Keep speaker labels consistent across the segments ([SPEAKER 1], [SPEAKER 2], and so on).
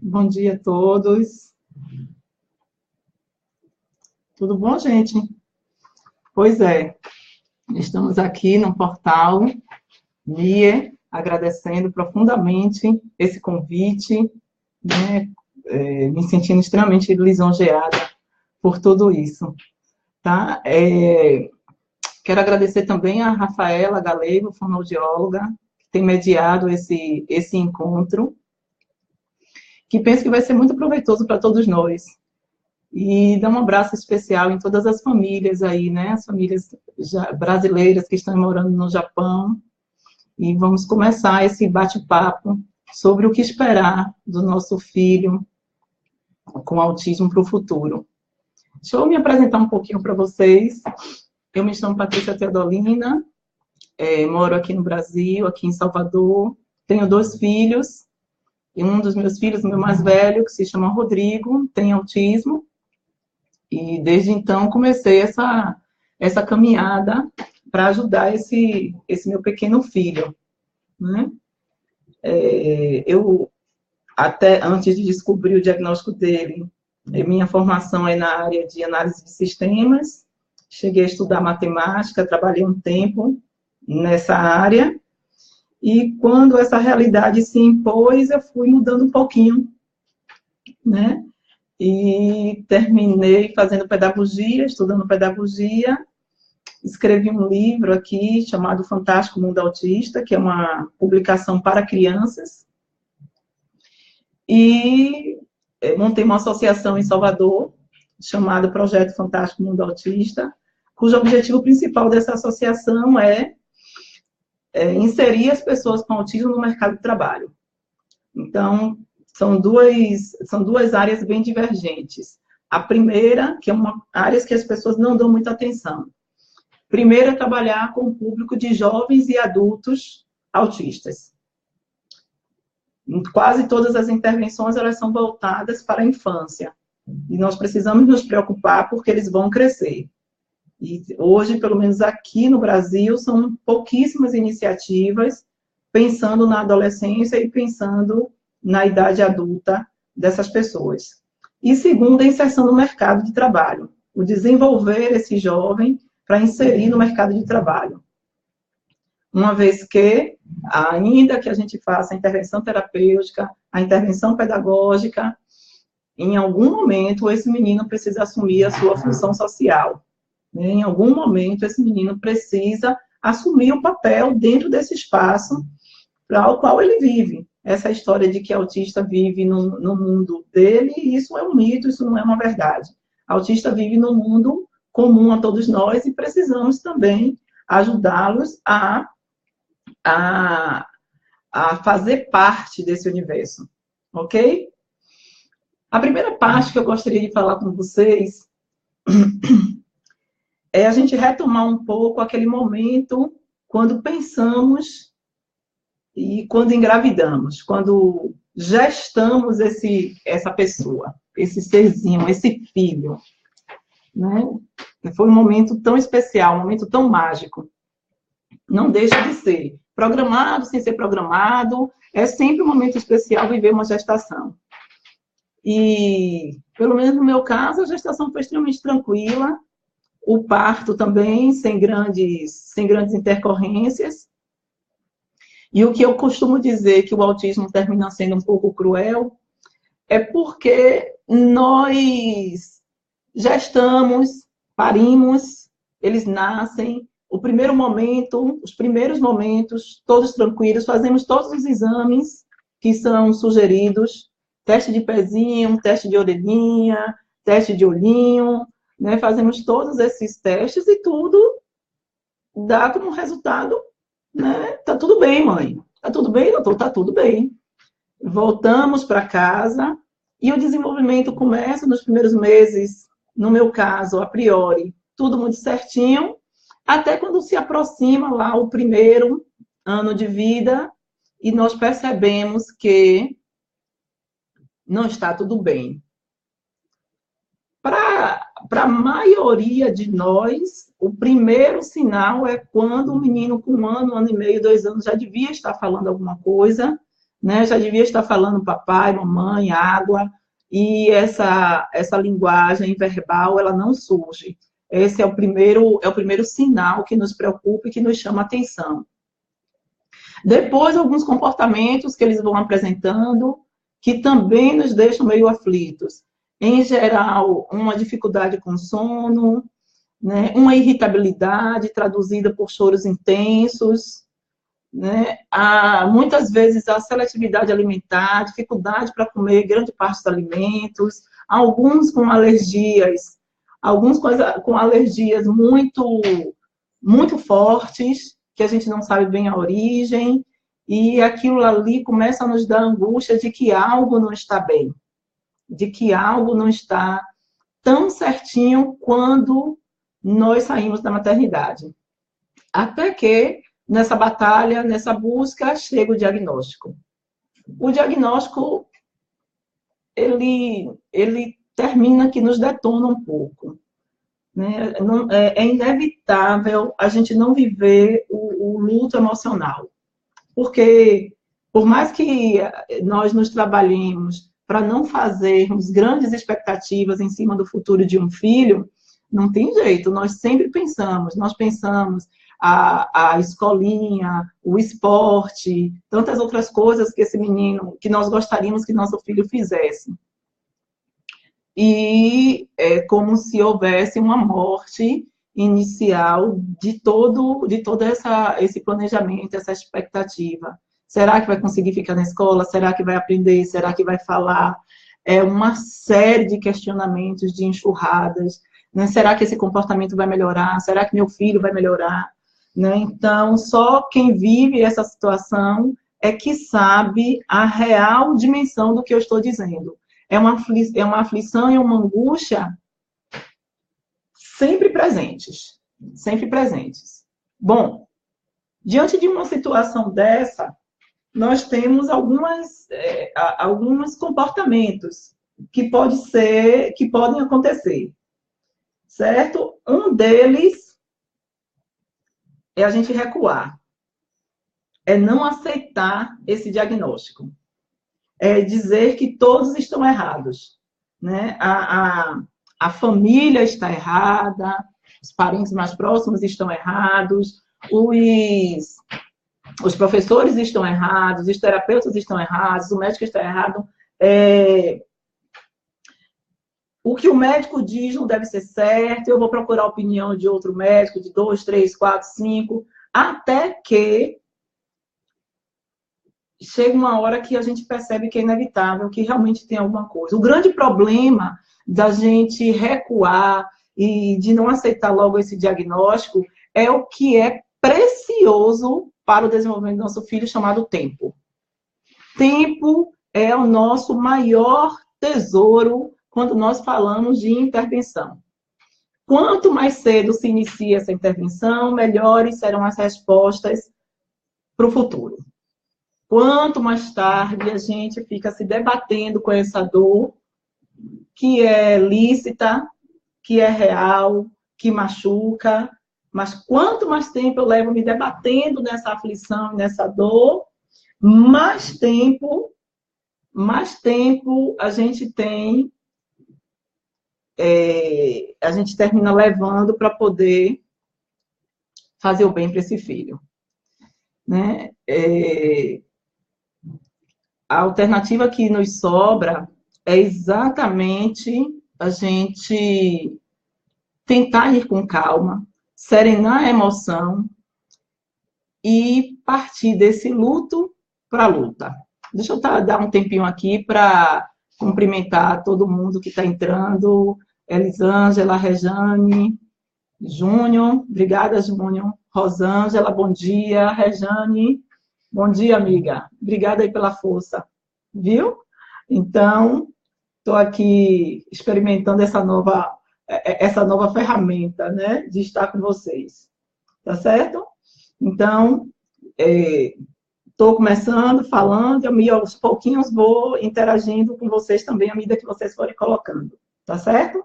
[SPEAKER 1] Bom dia a todos. Tudo bom, gente? Pois é, estamos aqui no portal MIE, agradecendo profundamente esse convite, né? Me sentindo extremamente lisonjeada por tudo isso, tá? Quero agradecer também a Rafaela Galego, fonoaudióloga, que tem mediado esse encontro, que penso que vai ser muito proveitoso para todos nós. E dar um abraço especial em todas as famílias aí, né? As famílias brasileiras que estão morando no Japão. E vamos começar esse bate-papo sobre o que esperar do nosso filho com autismo para o futuro. Deixa eu me apresentar um pouquinho para vocês. Eu me chamo Patrícia Teodolina, moro aqui no Brasil, aqui em Salvador. Tenho 2 filhos. E um dos meus filhos, o meu mais velho, que se chama Rodrigo, tem autismo. E desde então comecei essa caminhada para ajudar esse meu pequeno filho, né? Eu, até antes de descobrir o diagnóstico dele, minha formação é na área de análise de sistemas, cheguei a estudar matemática, trabalhei um tempo nessa área, e quando essa realidade se impôs, eu fui mudando um pouquinho, né? E terminei fazendo pedagogia, estudando pedagogia, escrevi um livro aqui chamado Fantástico Mundo Autista, que é uma publicação para crianças, e montei uma associação em Salvador, chamada Projeto Fantástico Mundo Autista, cujo objetivo principal dessa associação é inserir as pessoas com autismo no mercado de trabalho. Então, são duas áreas bem divergentes. A primeira, que é uma área que as pessoas não dão muita atenção. Primeiro é trabalhar com o público de jovens e adultos autistas. Quase todas as intervenções, elas são voltadas para a infância. E nós precisamos nos preocupar porque eles vão crescer. E hoje, pelo menos aqui no Brasil, são pouquíssimas iniciativas pensando na adolescência e pensando na idade adulta dessas pessoas. E segundo, a inserção no mercado de trabalho. O desenvolver esse jovem para inserir no mercado de trabalho. Uma vez que, ainda que a gente faça a intervenção terapêutica, a intervenção pedagógica, em algum momento esse menino precisa assumir a sua função social. Em algum momento esse menino precisa assumir o papel dentro desse espaço para o qual ele vive. Essa história de que autista vive no mundo dele, isso é um mito, isso não é uma verdade. Autista vive no mundo comum a todos nós e precisamos também ajudá-los a fazer parte desse universo, ok? A primeira parte que eu gostaria de falar com vocês é a gente retomar um pouco aquele momento quando pensamos e quando engravidamos, quando gestamos essa pessoa, esse serzinho, esse filho, né? Foi um momento tão especial, um momento tão mágico. Não deixa de ser. Programado, sem ser programado, é sempre um momento especial viver uma gestação. E, pelo menos no meu caso, a gestação foi extremamente tranquila, o parto também, sem grandes intercorrências. E o que eu costumo dizer que o autismo termina sendo um pouco cruel é porque nós gestamos, parimos, eles nascem, os primeiros momentos, todos tranquilos, fazemos todos os exames que são sugeridos, teste de pezinho, teste de orelhinha, teste de olhinho, né? Fazemos todos esses testes e tudo dá como resultado, né? Tá tudo bem, mãe. Tá tudo bem, doutor? Tá tudo bem. Voltamos para casa e o desenvolvimento começa nos primeiros meses, no meu caso, a priori, tudo muito certinho, até quando se aproxima lá o primeiro ano de vida e nós percebemos que não está tudo bem. Para a maioria de nós, o primeiro sinal é quando o menino com 1 ano, 1 ano e meio, 2 anos já devia estar falando alguma coisa, né? Já devia estar falando papai, mamãe, água, e essa linguagem verbal, ela não surge. Esse é o primeiro sinal que nos preocupa e que nos chama a atenção. Depois, alguns comportamentos que eles vão apresentando, que também nos deixam meio aflitos. Em geral, uma dificuldade com sono, né? Uma irritabilidade traduzida por choros intensos, né? Muitas vezes a seletividade alimentar, dificuldade para comer grande parte dos alimentos, alguns com alergias, alguns com alergias muito fortes, que a gente não sabe bem a origem, e aquilo ali começa a nos dar angústia de que algo não está bem, de que algo não está tão certinho quando nós saímos da maternidade. Até que, nessa batalha, nessa busca, chega o diagnóstico. O diagnóstico, ele termina que nos detona um pouco. Né? É inevitável a gente não viver o luto emocional. Porque, por mais que nós nos trabalhemos para não fazermos grandes expectativas em cima do futuro de um filho, não tem jeito, nós sempre pensamos, a escolinha, o esporte, tantas outras coisas que esse menino, que nós gostaríamos que nosso filho fizesse. E é como se houvesse uma morte inicial de todo esse planejamento, essa expectativa. Será que vai conseguir ficar na escola? Será que vai aprender? Será que vai falar? É uma série de questionamentos, de enxurradas. Né? Será que esse comportamento vai melhorar? Será que meu filho vai melhorar? Né? Então, só quem vive essa situação é que sabe a real dimensão do que eu estou dizendo. É uma aflição e uma angústia sempre presentes. Sempre presentes. Bom, diante de uma situação dessa, nós temos alguns comportamentos que podem acontecer. Certo? Um deles é a gente recuar. É não aceitar esse diagnóstico. É dizer que todos estão errados. Né? A família está errada, os parentes mais próximos estão errados, os professores estão errados, os terapeutas estão errados, o médico está errado. O que o médico diz não deve ser certo, eu vou procurar a opinião de outro médico, de 2, 3, 4, 5, até que chega uma hora que a gente percebe que é inevitável, que realmente tem alguma coisa. O grande problema da gente recuar e de não aceitar logo esse diagnóstico é o que é precioso para o desenvolvimento do nosso filho, chamado tempo. Tempo é o nosso maior tesouro quando nós falamos de intervenção. Quanto mais cedo se inicia essa intervenção, melhores serão as respostas para o futuro. Quanto mais tarde a gente fica se debatendo com essa dor, que é lícita, que é real, que machuca, mas quanto mais tempo eu levo me debatendo nessa aflição, nessa dor, mais tempo a gente tem, a gente termina levando para poder fazer o bem para esse filho. Né? A alternativa que nos sobra é exatamente a gente tentar ir com calma, serenar a emoção e partir desse luto para a luta. Deixa eu dar um tempinho aqui para cumprimentar todo mundo que está entrando. Elisângela, Rejane, Júnior, obrigada, Júnior. Rosângela, bom dia. Rejane, bom dia, amiga. Obrigada aí pela força, viu? Então, estou aqui experimentando essa nova ferramenta, né, de estar com vocês. Tá certo? Então, estou começando, falando, e aos pouquinhos vou interagindo com vocês também, à medida que vocês forem colocando. Tá certo?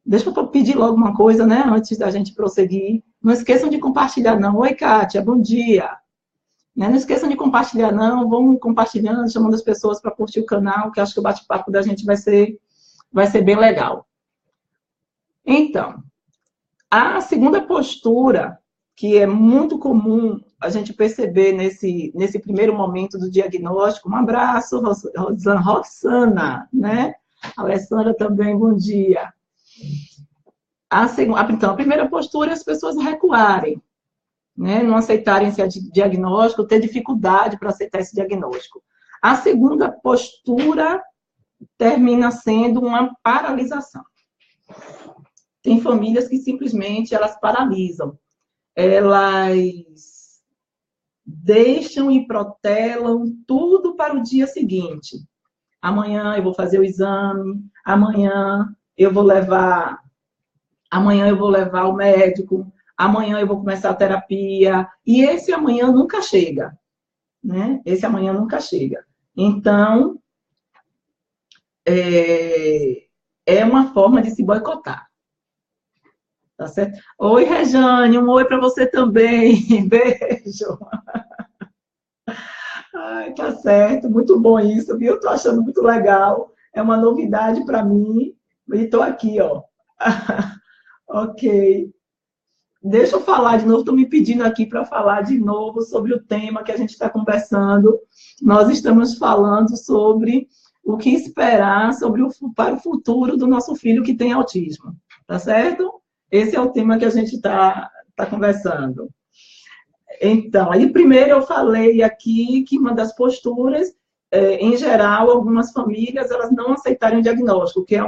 [SPEAKER 1] Deixa eu pedir logo uma coisa, né, antes da gente prosseguir. Não esqueçam de compartilhar, não. Oi, Kátia, bom dia. Né? Não esqueçam de compartilhar, não. Vamos compartilhando, chamando as pessoas para curtir o canal, que acho que o bate-papo da gente vai ser bem legal. Então, a segunda postura, que é muito comum a gente perceber nesse primeiro momento do diagnóstico, um abraço, Roxana, né? Alessandra também, bom dia. Então, a primeira postura é as pessoas recuarem, né? Não aceitarem esse diagnóstico, ter dificuldade para aceitar esse diagnóstico. A segunda postura termina sendo uma paralisação. Tem famílias que simplesmente elas paralisam, elas deixam e protelam tudo para o dia seguinte. Amanhã eu vou fazer o exame, amanhã eu vou levar ao médico, amanhã eu vou começar a terapia, e esse amanhã nunca chega, né? Esse amanhã nunca chega. Então, é uma forma de se boicotar. Tá certo? Oi, Rejane, um oi para você também. Beijo. Ai, tá certo, muito bom isso, viu? Tô achando muito legal. É uma novidade para mim. E tô aqui, ó. Ok. Deixa eu falar de novo, estou me pedindo aqui para falar de novo sobre o tema que a gente está conversando. Nós estamos falando sobre o que esperar para o futuro do nosso filho que tem autismo. Tá certo? Esse é o tema que a gente está conversando. Então, aí primeiro eu falei aqui que uma das posturas, em geral, algumas famílias, elas não aceitarem o diagnóstico, que é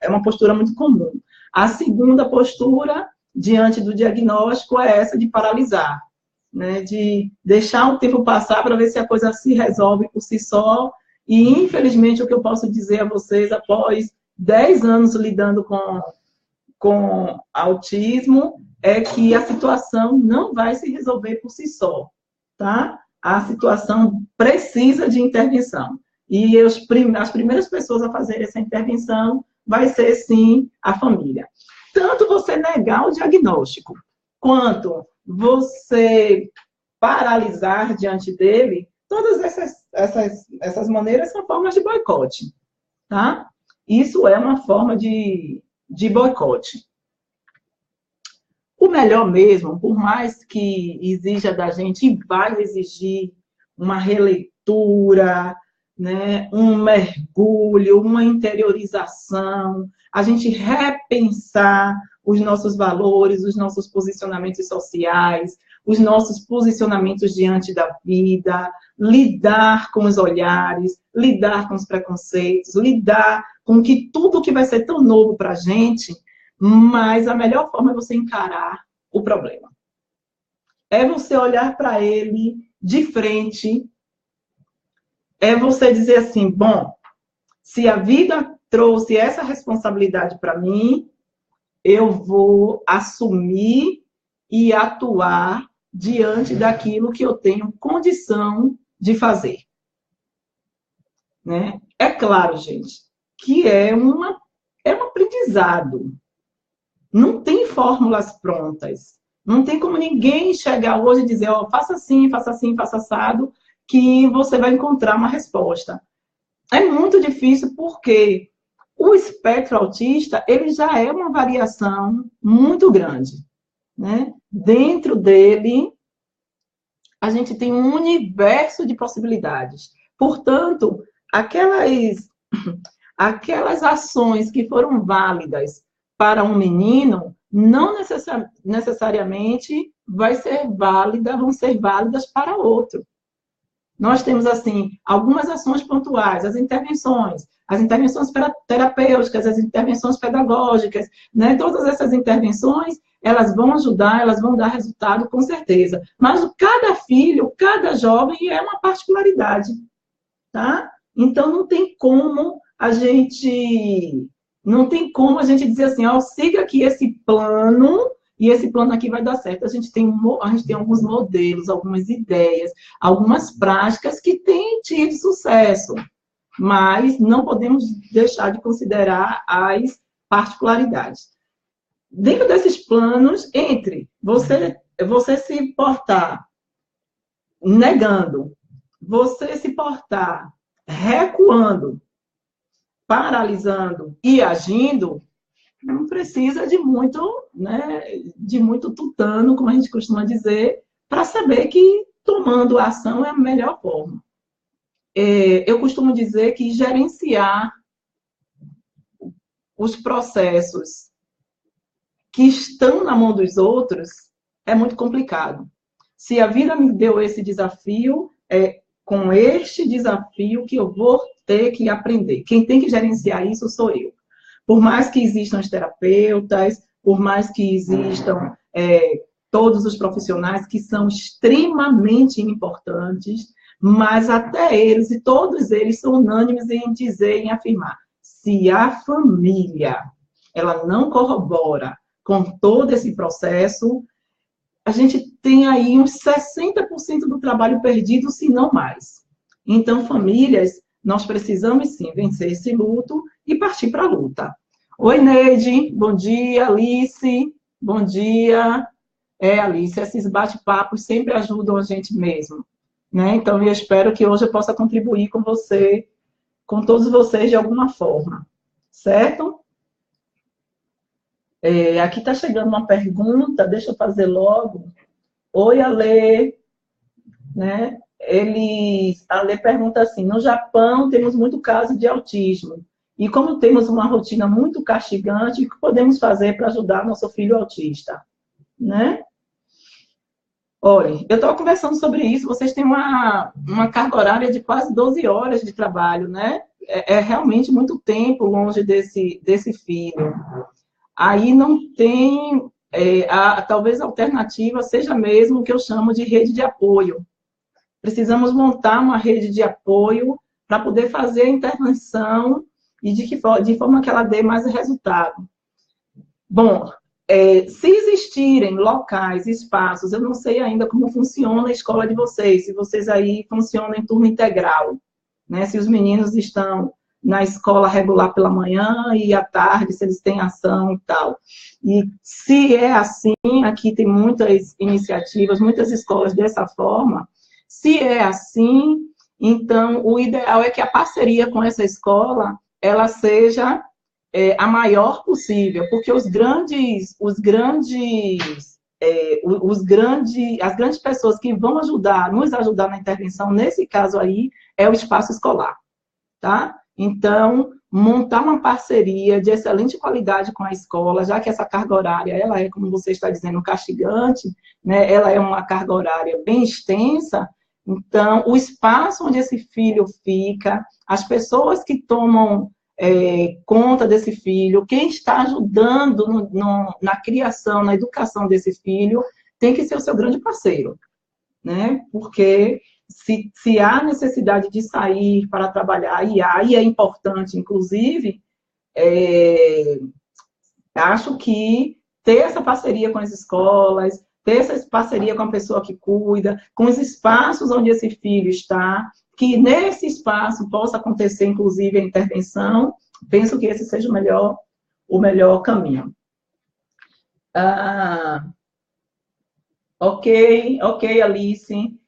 [SPEAKER 1] uma postura muito comum. A segunda postura, diante do diagnóstico, é essa de paralisar, né? De deixar o tempo passar para ver se a coisa se resolve por si só. E, infelizmente, o que eu posso dizer a vocês, após 10 anos lidando com autismo, é que a situação não vai se resolver por si só, tá? A situação precisa de intervenção. E as primeiras pessoas a fazer essa intervenção vai ser, sim, a família. Tanto você negar o diagnóstico, quanto você paralisar diante dele, todas essas maneiras são formas de boicote, tá? Isso é uma forma de boicote. O melhor mesmo, por mais que exija da gente, e vai exigir uma releitura, né, um mergulho, uma interiorização, a gente repensar os nossos valores, os nossos posicionamentos sociais, os nossos posicionamentos diante da vida, lidar com os olhares, lidar com os preconceitos, lidar com que tudo que vai ser tão novo para a gente, mas a melhor forma é você encarar o problema. É você olhar para ele de frente, é você dizer assim, bom, se a vida trouxe essa responsabilidade para mim, eu vou assumir e atuar diante daquilo que eu tenho condição de fazer. Né? É claro, gente, que é um aprendizado. Não tem fórmulas prontas. Não tem como ninguém chegar hoje e dizer, ó, faça assim, faça assim, faça assado, que você vai encontrar uma resposta. É muito difícil porque o espectro autista, ele já é uma variação muito grande, né? Dentro dele, a gente tem um universo de possibilidades. Portanto, aquelas ações que foram válidas para um menino, não necessariamente vão ser válidas para outro. Nós temos, assim, algumas ações pontuais, as intervenções terapêuticas, as intervenções pedagógicas, né? Todas essas intervenções, elas vão ajudar, elas vão dar resultado, com certeza. Mas cada filho, cada jovem é uma particularidade, tá? Então, não tem como a gente dizer assim, ó, siga aqui esse plano, e esse plano aqui vai dar certo. A gente tem alguns modelos, algumas ideias, algumas práticas que têm tido sucesso, mas não podemos deixar de considerar as particularidades. Dentro desses planos, entre você se portar negando, você se portar recuando, paralisando e agindo, não precisa de muito, né, de muito tutano, como a gente costuma dizer, para saber que tomando ação é a melhor forma. Eu costumo dizer que gerenciar os processos que estão na mão dos outros é muito complicado. Se a vida me deu esse desafio, é com este desafio que eu vou ter que aprender. Quem tem que gerenciar isso sou eu. Por mais que existam os terapeutas, por mais que existam todos os profissionais que são extremamente importantes, mas até eles, e todos eles são unânimes em dizer, em afirmar, se a família ela não corrobora com todo esse processo, a gente tem aí uns 60% do trabalho perdido, se não mais. Então, famílias, nós precisamos sim vencer esse luto e partir para a luta. Oi, Neide, bom dia, Alice, bom dia. Alice, esses bate-papos sempre ajudam a gente mesmo, né? Então, eu espero que hoje eu possa contribuir com você, com todos vocês de alguma forma, certo? Aqui está chegando uma pergunta, deixa eu fazer logo. Oi, Ale, né? A Ale pergunta assim, no Japão temos muito caso de autismo, e como temos uma rotina muito castigante, o que podemos fazer para ajudar nosso filho autista? Né? Olha, eu estava conversando sobre isso, vocês têm uma carga horária de quase 12 horas de trabalho, né? É realmente muito tempo longe desse filho. Aí não tem, talvez a alternativa seja mesmo o que eu chamo de rede de apoio. Precisamos montar uma rede de apoio para poder fazer a intervenção e de forma que ela dê mais resultado. Bom, se existirem locais, espaços, eu não sei ainda como funciona a escola de vocês, se vocês aí funcionam em turno integral, né? Se os meninos estão na escola regular pela manhã e à tarde, se eles têm ação e tal. E se é assim, aqui tem muitas iniciativas, muitas escolas dessa forma. Se é assim, então o ideal é que a parceria com essa escola, ela seja a maior possível, porque as grandes pessoas que vão nos ajudar na intervenção, nesse caso aí, é o espaço escolar, tá? Então, montar uma parceria de excelente qualidade com a escola, já que essa carga horária, ela é, como você está dizendo, castigante, né? Ela é uma carga horária bem extensa, então, o espaço onde esse filho fica, as pessoas que tomam conta desse filho, quem está ajudando na criação, na educação desse filho, tem que ser o seu grande parceiro, né? Porque se há necessidade de sair para trabalhar, e é importante, inclusive, acho que ter essa parceria com as escolas, ter essa parceria com a pessoa que cuida, com os espaços onde esse filho está, que nesse espaço possa acontecer, inclusive, a intervenção, penso que esse seja o melhor caminho. Ok, Alice.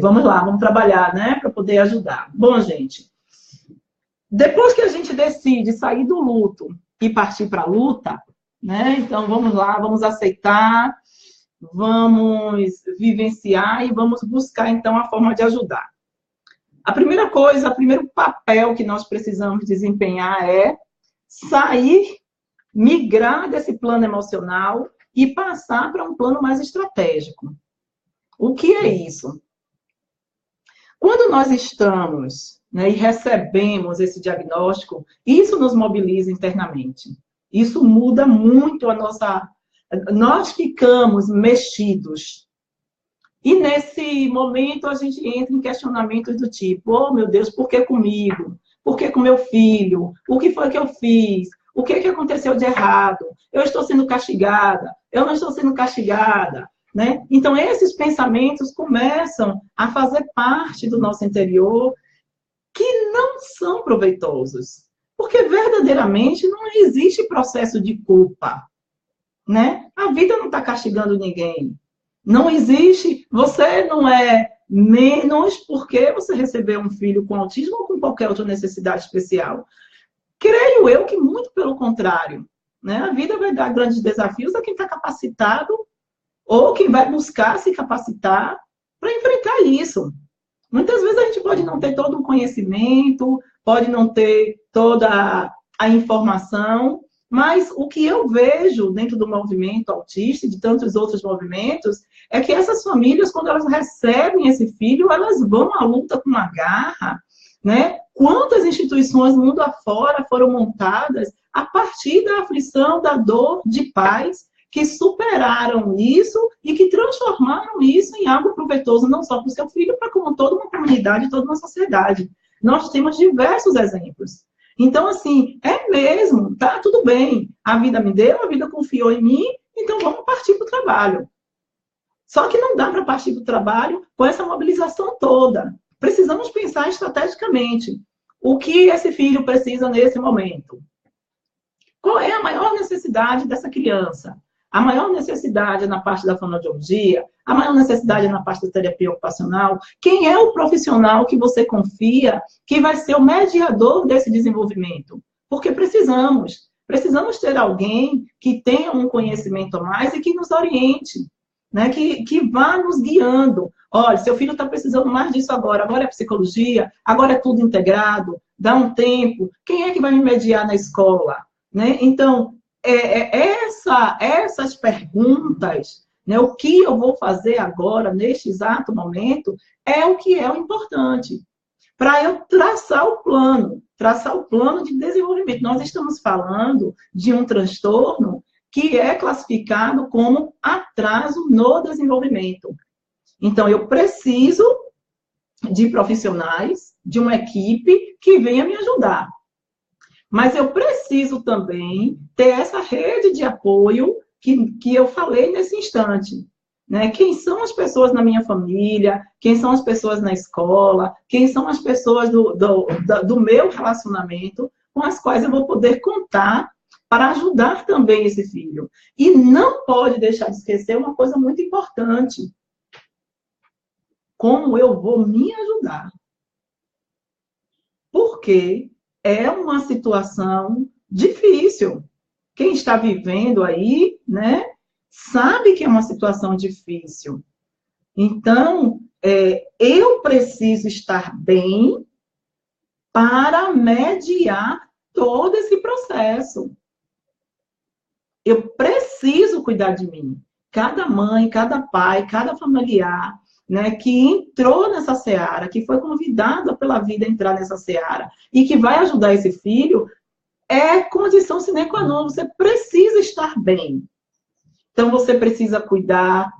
[SPEAKER 1] Vamos lá, vamos trabalhar, né, para poder ajudar. Bom, gente, depois que a gente decide sair do luto e partir para a luta, né, então vamos lá, vamos aceitar, vamos vivenciar e vamos buscar, então, a forma de ajudar. A primeira coisa, o primeiro papel que nós precisamos desempenhar é sair, migrar desse plano emocional e passar para um plano mais estratégico. O que é isso? Quando nós estamos, né, e recebemos esse diagnóstico, isso nos mobiliza internamente. Isso muda muito a nossa... Nós ficamos mexidos. E nesse momento a gente entra em questionamentos do tipo, oh meu Deus, por que comigo? Por que com meu filho? O que foi que eu fiz? O que aconteceu de errado? Eu estou sendo castigada? Eu não estou sendo castigada? Né? Então, esses pensamentos começam a fazer parte do nosso interior que não são proveitosos. Porque verdadeiramente não existe processo de culpa. Né? A vida não está castigando ninguém. Não existe, você não é menos porque você recebeu um filho com autismo ou com qualquer outra necessidade especial. Creio eu que muito pelo contrário. Né? A vida vai dar grandes desafios a quem está capacitado ou quem vai buscar se capacitar para enfrentar isso. Muitas vezes a gente pode não ter todo um conhecimento, pode não ter toda a informação, mas o que eu vejo dentro do movimento autista e de tantos outros movimentos é que essas famílias, quando elas recebem esse filho, elas vão à luta com uma garra, né? Quantas instituições mundo afora foram montadas a partir da aflição, da dor de pais que superaram isso e que transformaram isso em algo proveitoso, não só para o seu filho, mas como toda uma comunidade, toda uma sociedade. Nós temos diversos exemplos. Então, assim, é mesmo, tá tudo bem. A vida me deu, a vida confiou em mim, então vamos partir para o trabalho. Só que não dá para partir para o trabalho com essa mobilização toda. Precisamos pensar estrategicamente. O que esse filho precisa nesse momento? Qual é a maior necessidade dessa criança? A maior necessidade na parte da fonoaudiologia, a maior necessidade na parte da terapia ocupacional. Quem é o profissional que você confia que vai ser o mediador desse desenvolvimento? Porque precisamos ter alguém que tenha um conhecimento a mais e que nos oriente, né? Que vá nos guiando. Olha, seu filho está precisando mais disso agora é psicologia, agora é tudo integrado, dá um tempo. Quem é que vai me mediar na escola? Né? Então, essas perguntas, né, o que eu vou fazer agora, neste exato momento, é o que é o importante. Para eu traçar o plano de desenvolvimento. Nós estamos falando de um transtorno que é classificado como atraso no desenvolvimento. Então, eu preciso de profissionais, de uma equipe que venha me ajudar. Mas eu preciso também ter essa rede de apoio que eu falei nesse instante. Né? Quem são as pessoas na minha família? Quem são as pessoas na escola? Quem são as pessoas do meu relacionamento com as quais eu vou poder contar para ajudar também esse filho? E não pode deixar de esquecer uma coisa muito importante. Como eu vou me ajudar? Porque é uma situação difícil. Quem está vivendo aí, né, sabe que é uma situação difícil. Então, eu preciso estar bem para mediar todo esse processo. Eu preciso cuidar de mim. Cada mãe, cada pai, cada familiar, né, que entrou nessa seara, que foi convidada pela vida a entrar nessa seara e que vai ajudar esse filho, é condição sine qua non. Você precisa estar bem. Então, você precisa cuidar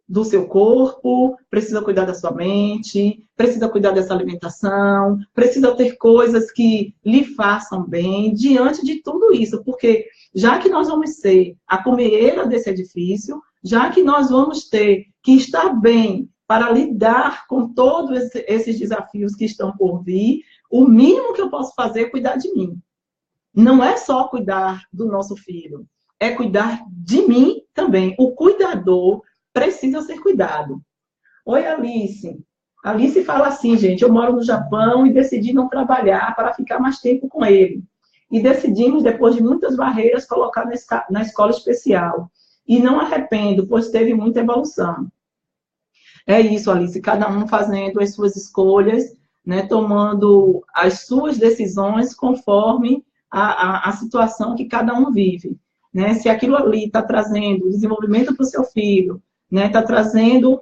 [SPEAKER 1] do seu corpo, precisa cuidar da sua mente, precisa cuidar dessa alimentação, precisa ter coisas que lhe façam bem diante de tudo isso, porque já que nós vamos ser a comeira desse edifício, já que nós vamos ter que estar bem para lidar com todos esses desafios que estão por vir, o mínimo que eu posso fazer é cuidar de mim. Não é só cuidar do nosso filho, é cuidar de mim também. O cuidador precisa ser cuidado. Oi, Alice. Alice fala assim, gente, eu moro no Japão e decidi não trabalhar para ficar mais tempo com ele. E decidimos, depois de muitas barreiras, colocar na escola especial. E não arrependo, pois teve muita evolução. É isso, Alice, cada um fazendo as suas escolhas, né, tomando as suas decisões conforme a situação que cada um vive. Né? Se aquilo ali está trazendo desenvolvimento para o seu filho, né, está trazendo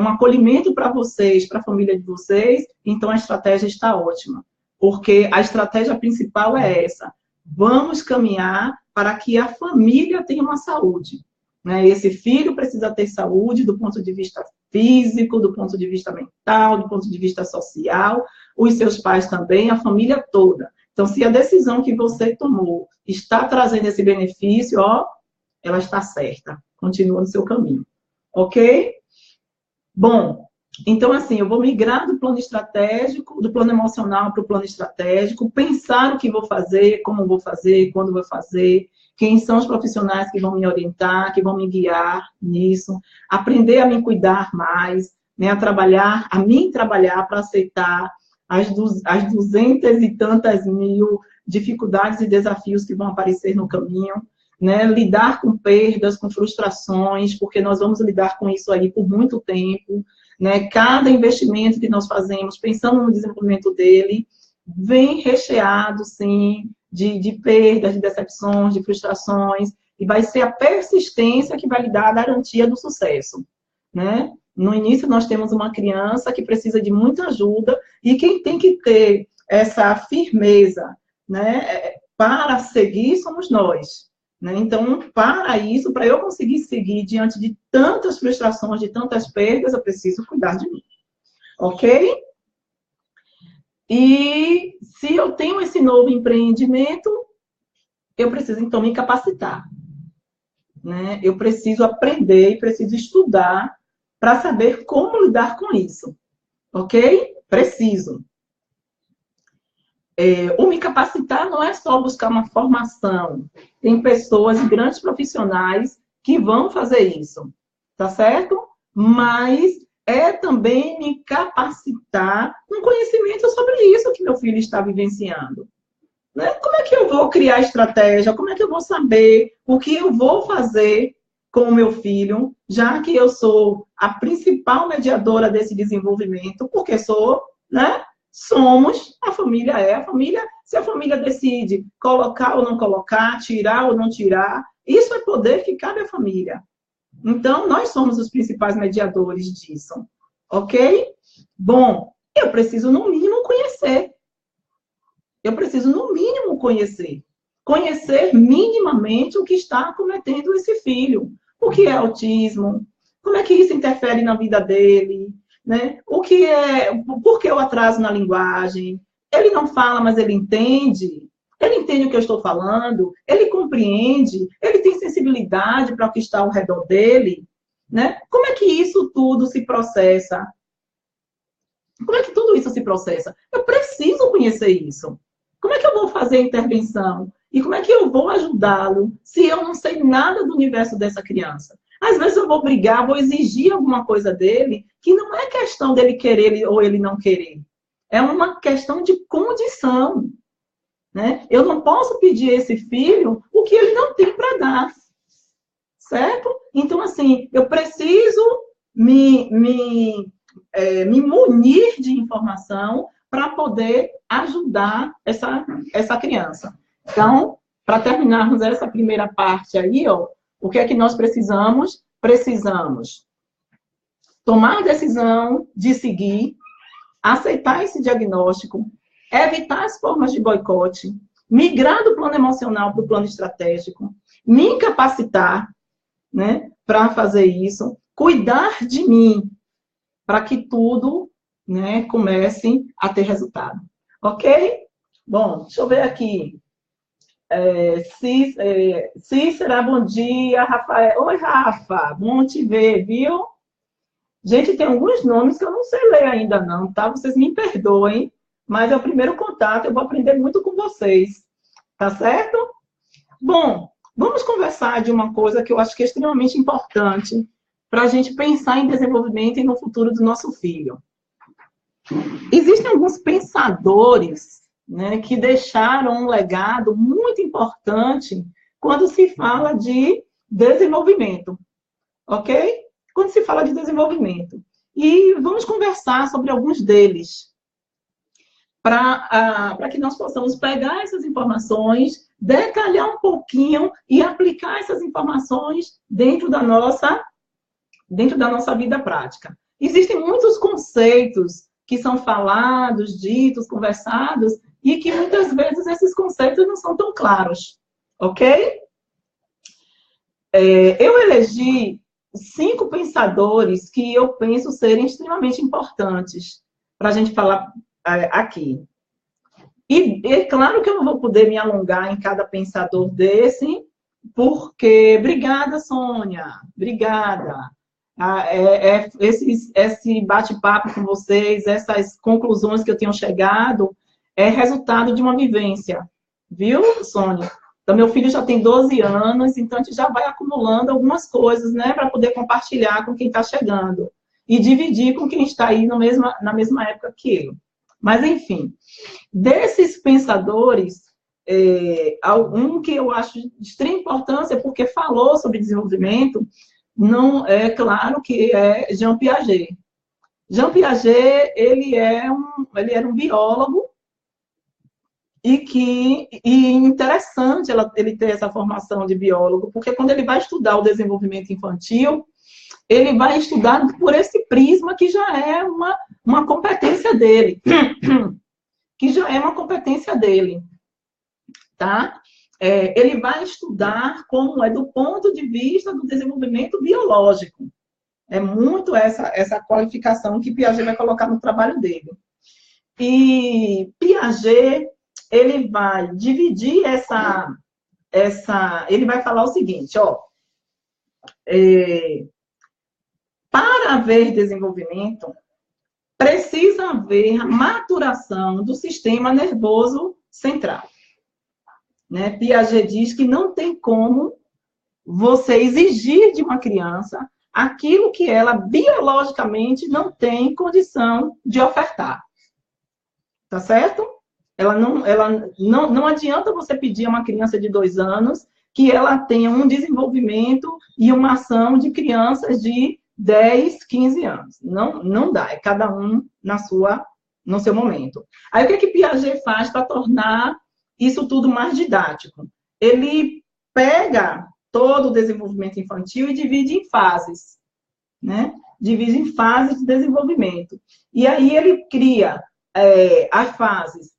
[SPEAKER 1] um acolhimento para vocês, para a família de vocês, então a estratégia está ótima. Porque a estratégia principal é essa. Vamos caminhar para que a família tenha uma saúde. Né? Esse filho precisa ter saúde do ponto de vista físico, do ponto de vista mental, do ponto de vista social, os seus pais também, a família toda. Então, se a decisão que você tomou está trazendo esse benefício, ó, ela está certa. Continua no seu caminho. Ok? Bom, então, assim, eu vou migrar do plano estratégico, do plano emocional para o plano estratégico, pensar o que vou fazer, como vou fazer, quando vou fazer. quem são os profissionais que vão me orientar, que vão me guiar nisso, aprender a me cuidar mais, né, a mim trabalhar para aceitar as 200 e tantas mil dificuldades e desafios que vão aparecer no caminho, né, lidar com perdas, com frustrações, porque nós vamos lidar com isso aí por muito tempo, né, cada investimento que nós fazemos, pensando no desenvolvimento dele, vem recheado, sim, de perdas, de decepções, de frustrações, e vai ser a persistência que vai lhe dar a garantia do sucesso, né? No início, nós temos uma criança que precisa de muita ajuda, e quem tem que ter essa firmeza, né, para seguir somos nós, né? Então, para isso, para eu conseguir seguir diante de tantas frustrações, de tantas perdas, eu preciso cuidar de mim, ok? E se eu tenho esse novo empreendimento, eu preciso, então, me capacitar, né? Eu preciso aprender e preciso estudar para saber como lidar com isso, ok? Preciso. O me capacitar não é só buscar uma formação. Tem pessoas, grandes profissionais, que vão fazer isso, tá certo? Mas é também me capacitar com conhecimento sobre isso que meu filho está vivenciando. Né? Como é que eu vou criar estratégia? Como é que eu vou saber o que eu vou fazer com o meu filho, já que eu sou a principal mediadora desse desenvolvimento, porque sou, né? Somos, a família é a família. Se a família decide colocar ou não colocar, tirar ou não tirar, isso é poder que cabe à família. Então, nós somos os principais mediadores disso, ok? Bom, eu preciso, no mínimo, conhecer. Eu preciso, no mínimo, conhecer. Conhecer minimamente o que está acometendo esse filho. O que é autismo? Como é que isso interfere na vida dele? Né? Por que o atraso na linguagem? Ele não fala, mas ele entende. Ele entende o que eu estou falando, ele compreende, ele tem sensibilidade para o que está ao redor dele, né? Como é que isso tudo se processa? Como é que tudo isso se processa? Eu preciso conhecer isso. Como é que eu vou fazer a intervenção? E como é que eu vou ajudá-lo se eu não sei nada do universo dessa criança? Às vezes eu vou brigar, vou exigir alguma coisa dele, que não é questão dele querer ou ele não querer. É uma questão de condição. Né? Eu não posso pedir a esse filho o que ele não tem para dar. Certo? Então, assim, eu preciso me munir de informação para poder ajudar essa criança. Então, para terminarmos essa primeira parte aí, ó, o que é que nós precisamos? Precisamos tomar a decisão de seguir, aceitar esse diagnóstico, evitar as formas de boicote, migrar do plano emocional para o plano estratégico, me capacitar, né, para fazer isso, cuidar de mim, para que tudo, né, comece a ter resultado. Ok? Bom, deixa eu ver aqui. Cícera, bom dia. Rafael. Oi, Rafa. Bom te ver, viu? Gente, tem alguns nomes que eu não sei ler ainda não, tá? Vocês me perdoem, mas é o primeiro contato, eu vou aprender muito com vocês. Tá certo? Bom, vamos conversar de uma coisa que eu acho que é extremamente importante para a gente pensar em desenvolvimento e no futuro do nosso filho. Existem alguns pensadores, né, que deixaram um legado muito importante quando se fala de desenvolvimento, ok? Quando se fala de desenvolvimento. E vamos conversar sobre alguns deles, para que nós possamos pegar essas informações, detalhar um pouquinho e aplicar essas informações dentro da nossa vida prática. Existem muitos conceitos que são falados, ditos, conversados, e que muitas vezes esses conceitos não são tão claros, ok? Eu elegi 5 pensadores que eu penso serem extremamente importantes para a gente falar aqui. E é claro que eu não vou poder me alongar em cada pensador desse, porque... Obrigada, Sônia. Obrigada. Esse bate-papo com vocês, essas conclusões que eu tenho chegado, é resultado de uma vivência. Viu, Sônia? Então, meu filho já tem 12 anos, então a gente já vai acumulando algumas coisas, né, para poder compartilhar com quem está chegando e dividir com quem está aí na mesma época que eu. Mas, enfim, desses pensadores, um que eu acho de extrema importância, porque falou sobre desenvolvimento, não é claro que é Jean Piaget. Jean Piaget, ele era um biólogo, e interessante ele ter essa formação de biólogo, porque quando ele vai estudar o desenvolvimento infantil, ele vai estudar por esse prisma que já é uma competência dele. Que já é uma competência dele. Tá? Ele vai estudar como é do ponto de vista do desenvolvimento biológico. É muito essa qualificação que Piaget vai colocar no trabalho dele. E Piaget, ele vai dividir ele vai falar o seguinte, ó, para haver desenvolvimento, precisa haver maturação do sistema nervoso central. Né? Piaget diz que não tem como você exigir de uma criança aquilo que ela biologicamente não tem condição de ofertar. Tá certo? Não adianta você pedir a uma criança de 2 anos que ela tenha um desenvolvimento e uma ação de crianças de 10, 15 anos. Não dá, é cada um no seu momento. Aí, o que Piaget faz para tornar isso tudo mais didático? Ele pega todo o desenvolvimento infantil e divide em fases, né? Divide em fases de desenvolvimento. E aí ele cria as fases.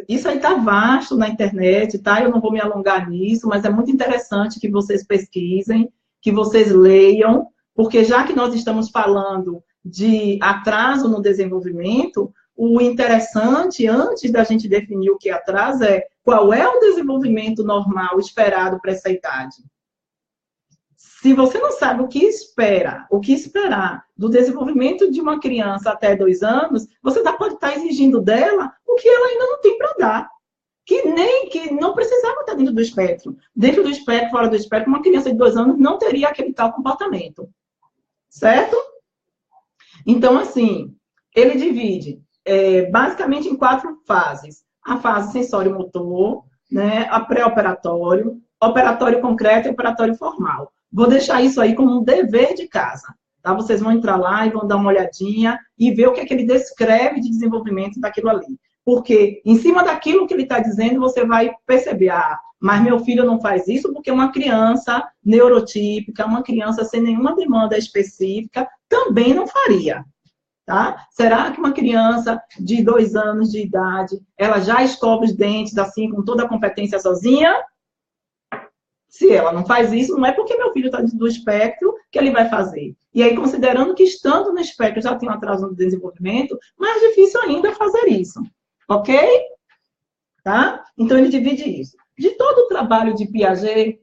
[SPEAKER 1] Isso aí está vasto na internet, tá? Eu não vou me alongar nisso, mas é muito interessante que vocês pesquisem, que vocês leiam, porque já que nós estamos falando de atraso no desenvolvimento, o interessante, antes da gente definir o que é atraso, é qual é o desenvolvimento normal esperado para essa idade. Se você não sabe o que esperar do desenvolvimento de uma criança até 2 anos, você pode estar exigindo dela o que ela ainda não tem para dar. Que não precisava estar dentro do espectro. Dentro do espectro, fora do espectro, uma criança de 2 anos não teria aquele tal comportamento. Certo? Então, assim, ele divide basicamente em 4 fases. A fase sensório-motor, né, a pré-operatório, operatório concreto e operatório formal. Vou deixar isso aí como um dever de casa. Tá? Vocês vão entrar lá e vão dar uma olhadinha e ver o que é que ele descreve de desenvolvimento daquilo ali. Porque, em cima daquilo que ele está dizendo, você vai perceber, mas meu filho não faz isso porque uma criança neurotípica, uma criança sem nenhuma demanda específica, também não faria. Tá? Será que uma criança de 2 anos de idade, ela já escova os dentes assim, com toda a competência sozinha? Se ela não faz isso, não é porque meu filho está do espectro que ele vai fazer. E aí, considerando que estando no espectro já tem um atraso no desenvolvimento, mais difícil ainda fazer isso. Ok? Tá? Então, ele divide isso. De todo o trabalho de Piaget,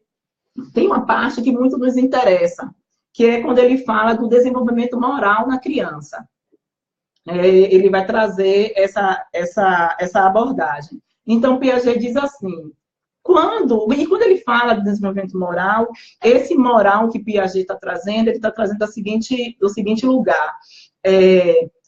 [SPEAKER 1] tem uma parte que muito nos interessa, que é quando ele fala do desenvolvimento moral na criança. Ele vai trazer essa abordagem. Então, Piaget diz assim, quando ele fala de desenvolvimento moral, esse moral que Piaget está trazendo, ele está trazendo do seguinte lugar.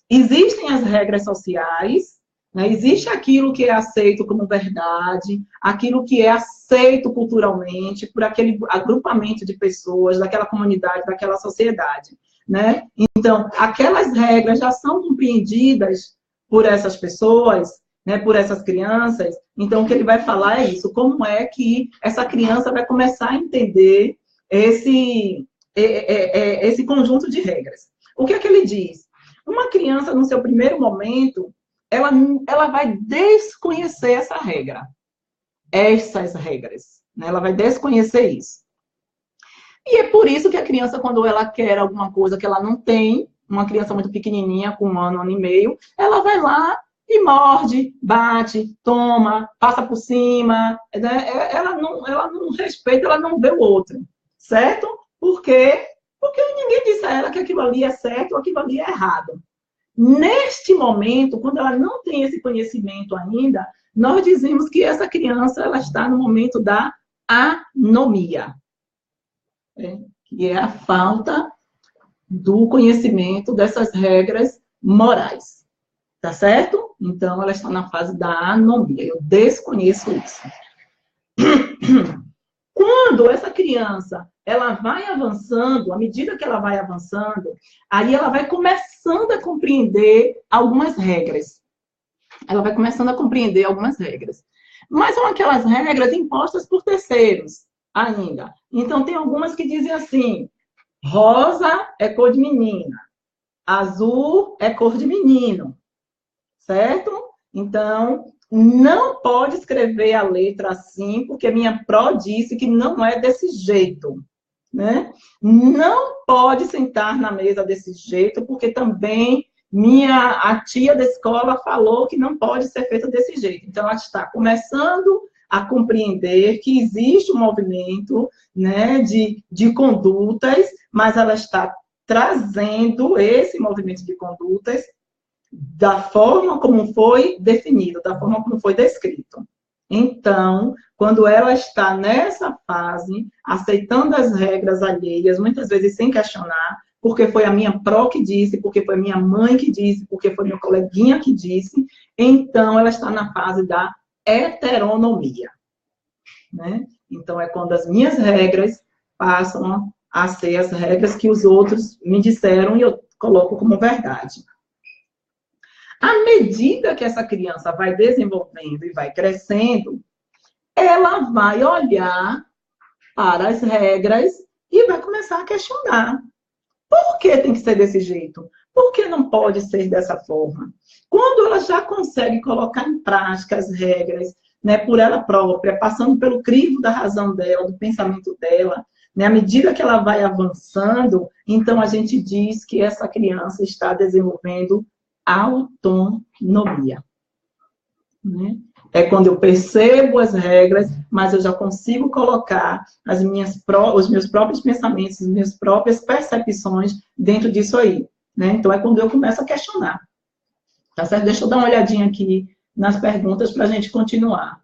[SPEAKER 1] Existem as regras sociais, né? Existe aquilo que é aceito como verdade, aquilo que é aceito culturalmente por aquele agrupamento de pessoas, daquela comunidade, daquela sociedade. Né? Então, aquelas regras já são compreendidas por essas pessoas, né, por essas crianças. Então, o que ele vai falar é isso, como é que essa criança vai começar a entender esse conjunto de regras. O que é que ele diz? Uma criança, no seu primeiro momento, ela vai desconhecer essas regras. Né? Ela vai desconhecer isso. E é por isso que a criança, quando ela quer alguma coisa que ela não tem, uma criança muito pequenininha, com 1 ano, 1 ano e meio, ela vai lá e morde, bate, toma, passa por cima, né? Ela não respeita, ela não vê o outro, certo? Por quê? Porque ninguém disse a ela que aquilo ali é certo ou aquilo ali é errado. Neste momento, quando ela não tem esse conhecimento ainda, nós dizemos que essa criança ela está no momento da anomia, que é a falta do conhecimento dessas regras morais, tá certo? Então, ela está na fase da anomia, eu desconheço isso. Quando essa criança ela vai avançando, à medida que ela vai avançando, aí ela vai começando a compreender algumas regras. Ela vai começando a compreender algumas regras. Mas são aquelas regras impostas por terceiros ainda. Então, tem algumas que dizem assim, rosa é cor de menina, azul é cor de menino, certo? Então, não pode escrever a letra assim, porque minha pró disse que não é desse jeito, né? Não pode sentar na mesa desse jeito, porque também a tia da escola falou que não pode ser feito desse jeito. Então, ela está começando a compreender que existe um movimento, né, de condutas, mas ela está trazendo esse movimento de condutas da forma como foi definido, da forma como foi descrito. Então, quando ela está nessa fase, aceitando as regras alheias, muitas vezes sem questionar, porque foi a minha pró que disse, porque foi a minha mãe que disse, porque foi meu coleguinha que disse, então ela está na fase da heteronomia, né? Então, é quando as minhas regras passam a ser as regras que os outros me disseram e eu coloco como verdade. À medida que essa criança vai desenvolvendo e vai crescendo, ela vai olhar para as regras e vai começar a questionar. Por que tem que ser desse jeito? Por que não pode ser dessa forma? Quando ela já consegue colocar em prática as regras, né, por ela própria, passando pelo crivo da razão dela, do pensamento dela, né, à medida que ela vai avançando, então a gente diz que essa criança está desenvolvendo autonomia, né? É quando eu percebo as regras, mas eu já consigo colocar os meus próprios pensamentos, as minhas próprias percepções dentro disso aí, né? Então, é quando eu começo a questionar. Tá certo? Deixa eu dar uma olhadinha aqui nas perguntas para a gente continuar.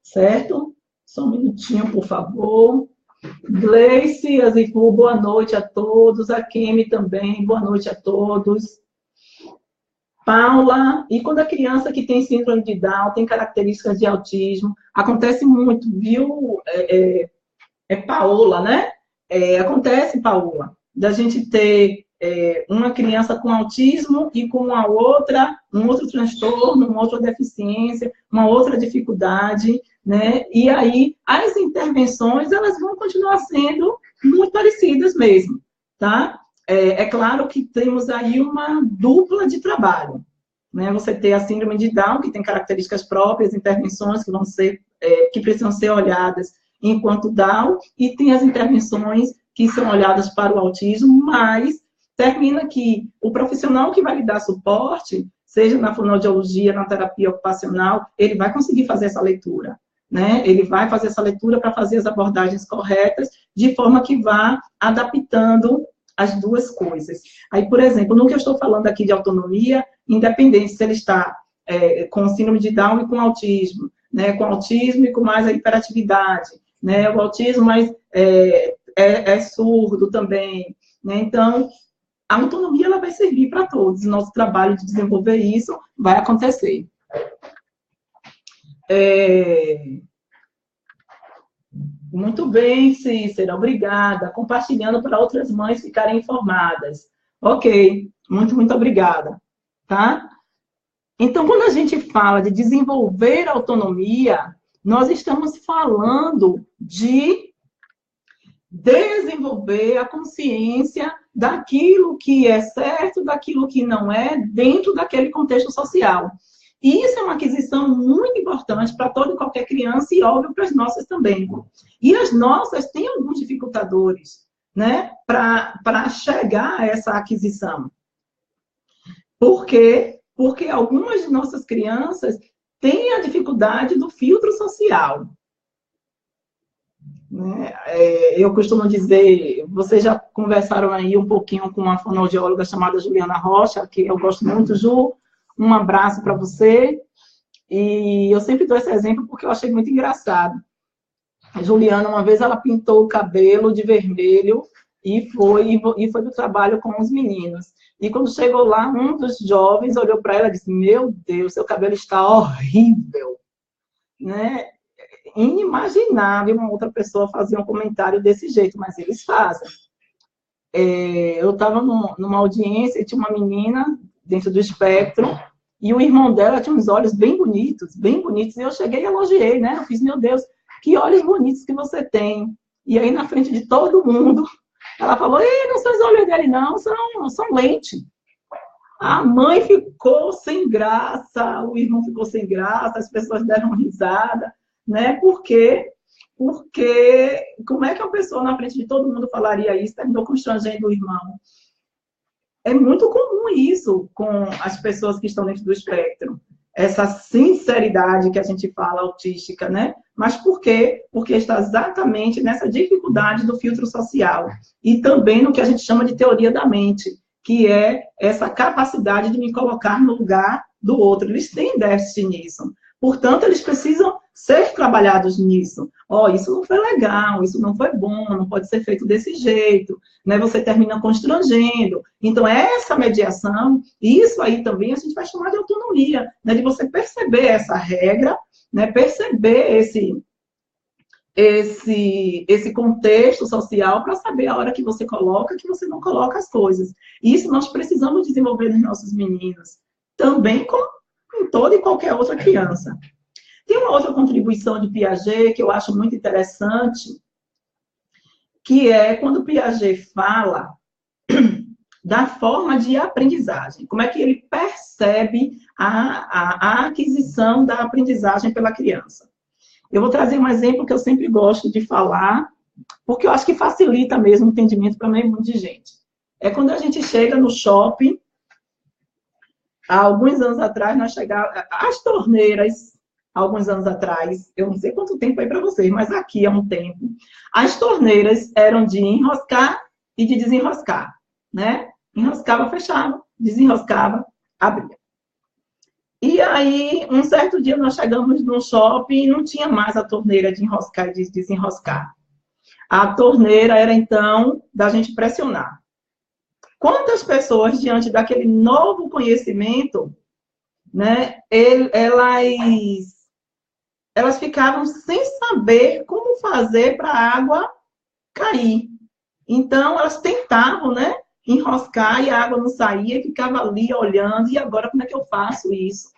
[SPEAKER 1] Certo? Só um minutinho, por favor. Gleice, Azicu, boa noite a todos. A Kemi também, boa noite a todos. Paula, e quando a criança que tem síndrome de Down tem características de autismo, acontece muito, viu? Paola, né? Acontece, Paola, da gente ter uma criança com autismo e com a outra, um outro transtorno, uma outra deficiência, uma outra dificuldade, né? E aí, as intervenções, elas vão continuar sendo muito parecidas mesmo, tá? É claro que temos aí uma dupla de trabalho, né? Você tem a síndrome de Down, que tem características próprias, intervenções que vão ser, que precisam ser olhadas enquanto Down, e tem as intervenções que são olhadas para o autismo, mas termina que o profissional que vai lhe dar suporte, seja na fonoaudiologia, na terapia ocupacional, ele vai conseguir fazer essa leitura, né? Ele vai fazer essa leitura para fazer as abordagens corretas, de forma que vá adaptando as duas coisas. Aí, por exemplo, no que eu estou falando aqui de autonomia, independente se ele está com síndrome de Down e com autismo, né? Com autismo e com mais a hiperatividade, né? O autismo mais é surdo também, né? Então, a autonomia ela vai servir para todos. Nosso trabalho de desenvolver isso vai acontecer. Muito bem, Cícera, obrigada. Compartilhando para outras mães ficarem informadas. Ok, muito obrigada. Tá? Então, quando a gente fala de desenvolver autonomia, nós estamos falando de desenvolver a consciência daquilo que é certo, daquilo que não é, dentro daquele contexto social. E isso é uma aquisição muito importante para toda e qualquer criança e, óbvio, para as nossas também. E as nossas têm alguns dificultadores, né, para chegar a essa aquisição. Por quê? Porque algumas de nossas crianças têm a dificuldade do filtro social. né? Eu costumo dizer, vocês já conversaram aí um pouquinho com uma fonoaudióloga chamada Juliana Rocha, que eu gosto muito, Ju, um abraço para você. E eu sempre dou esse exemplo porque eu achei muito engraçado. A Juliana, uma vez, ela pintou o cabelo de vermelho e foi do trabalho com os meninos. E quando chegou lá, um dos jovens olhou para ela e disse: Meu Deus, seu cabelo está horrível, né? Inimaginável uma outra pessoa fazer um comentário desse jeito, mas eles fazem. Eu estava numa audiência e tinha uma menina dentro do espectro e o irmão dela tinha uns olhos bem bonitos, e eu cheguei e elogiei, né? Eu fiz: Meu Deus, que olhos bonitos que você tem. E aí, na frente de todo mundo, ela falou: Ei, não são os olhos dele, não, são lente. A mãe ficou sem graça, o irmão ficou sem graça, as pessoas deram risada, né? Por quê? Porque como é que uma pessoa na frente de todo mundo falaria isso, terminou constrangendo o irmão? É muito comum isso com as pessoas que estão dentro do espectro. Essa sinceridade que a gente fala autística, né? Mas por quê? Porque está exatamente nessa dificuldade do filtro social. E também no que a gente chama de teoria da mente, que é essa capacidade de me colocar no lugar do outro. Eles têm déficit nisso. Portanto, eles precisam ser trabalhados nisso. Isso não foi legal, isso não foi bom, não pode ser feito desse jeito, né? Você termina constrangendo. Então, essa mediação, isso aí também a gente vai chamar de autonomia, né? De você perceber essa regra, né? Perceber esse contexto social para saber a hora que você coloca, que você não coloca as coisas. Isso nós precisamos desenvolver nos nossos meninos, também com toda e qualquer outra criança. Tem uma outra contribuição de Piaget que eu acho muito interessante, que é quando Piaget fala da forma de aprendizagem, como é que ele percebe a aquisição da aprendizagem pela criança. Eu vou trazer um exemplo que eu sempre gosto de falar, porque eu acho que facilita mesmo o entendimento para meio mundo de gente. É quando a gente chega no shopping. Há alguns anos atrás, nós chegávamos. As torneiras, há alguns anos atrás, eu não sei quanto tempo aí para vocês, mas aqui há um tempo, as torneiras eram de enroscar e de desenroscar, né? Enroscava, fechava, desenroscava, abria. E aí, um certo dia, nós chegamos num shopping e não tinha mais a torneira de enroscar e de desenroscar. A torneira era, então, da gente pressionar. Quantas pessoas, diante daquele novo conhecimento, né, elas ficavam sem saber como fazer para a água cair. Então, elas tentavam, né, enroscar e a água não saía, e ficava ali olhando, e agora como é que eu faço isso?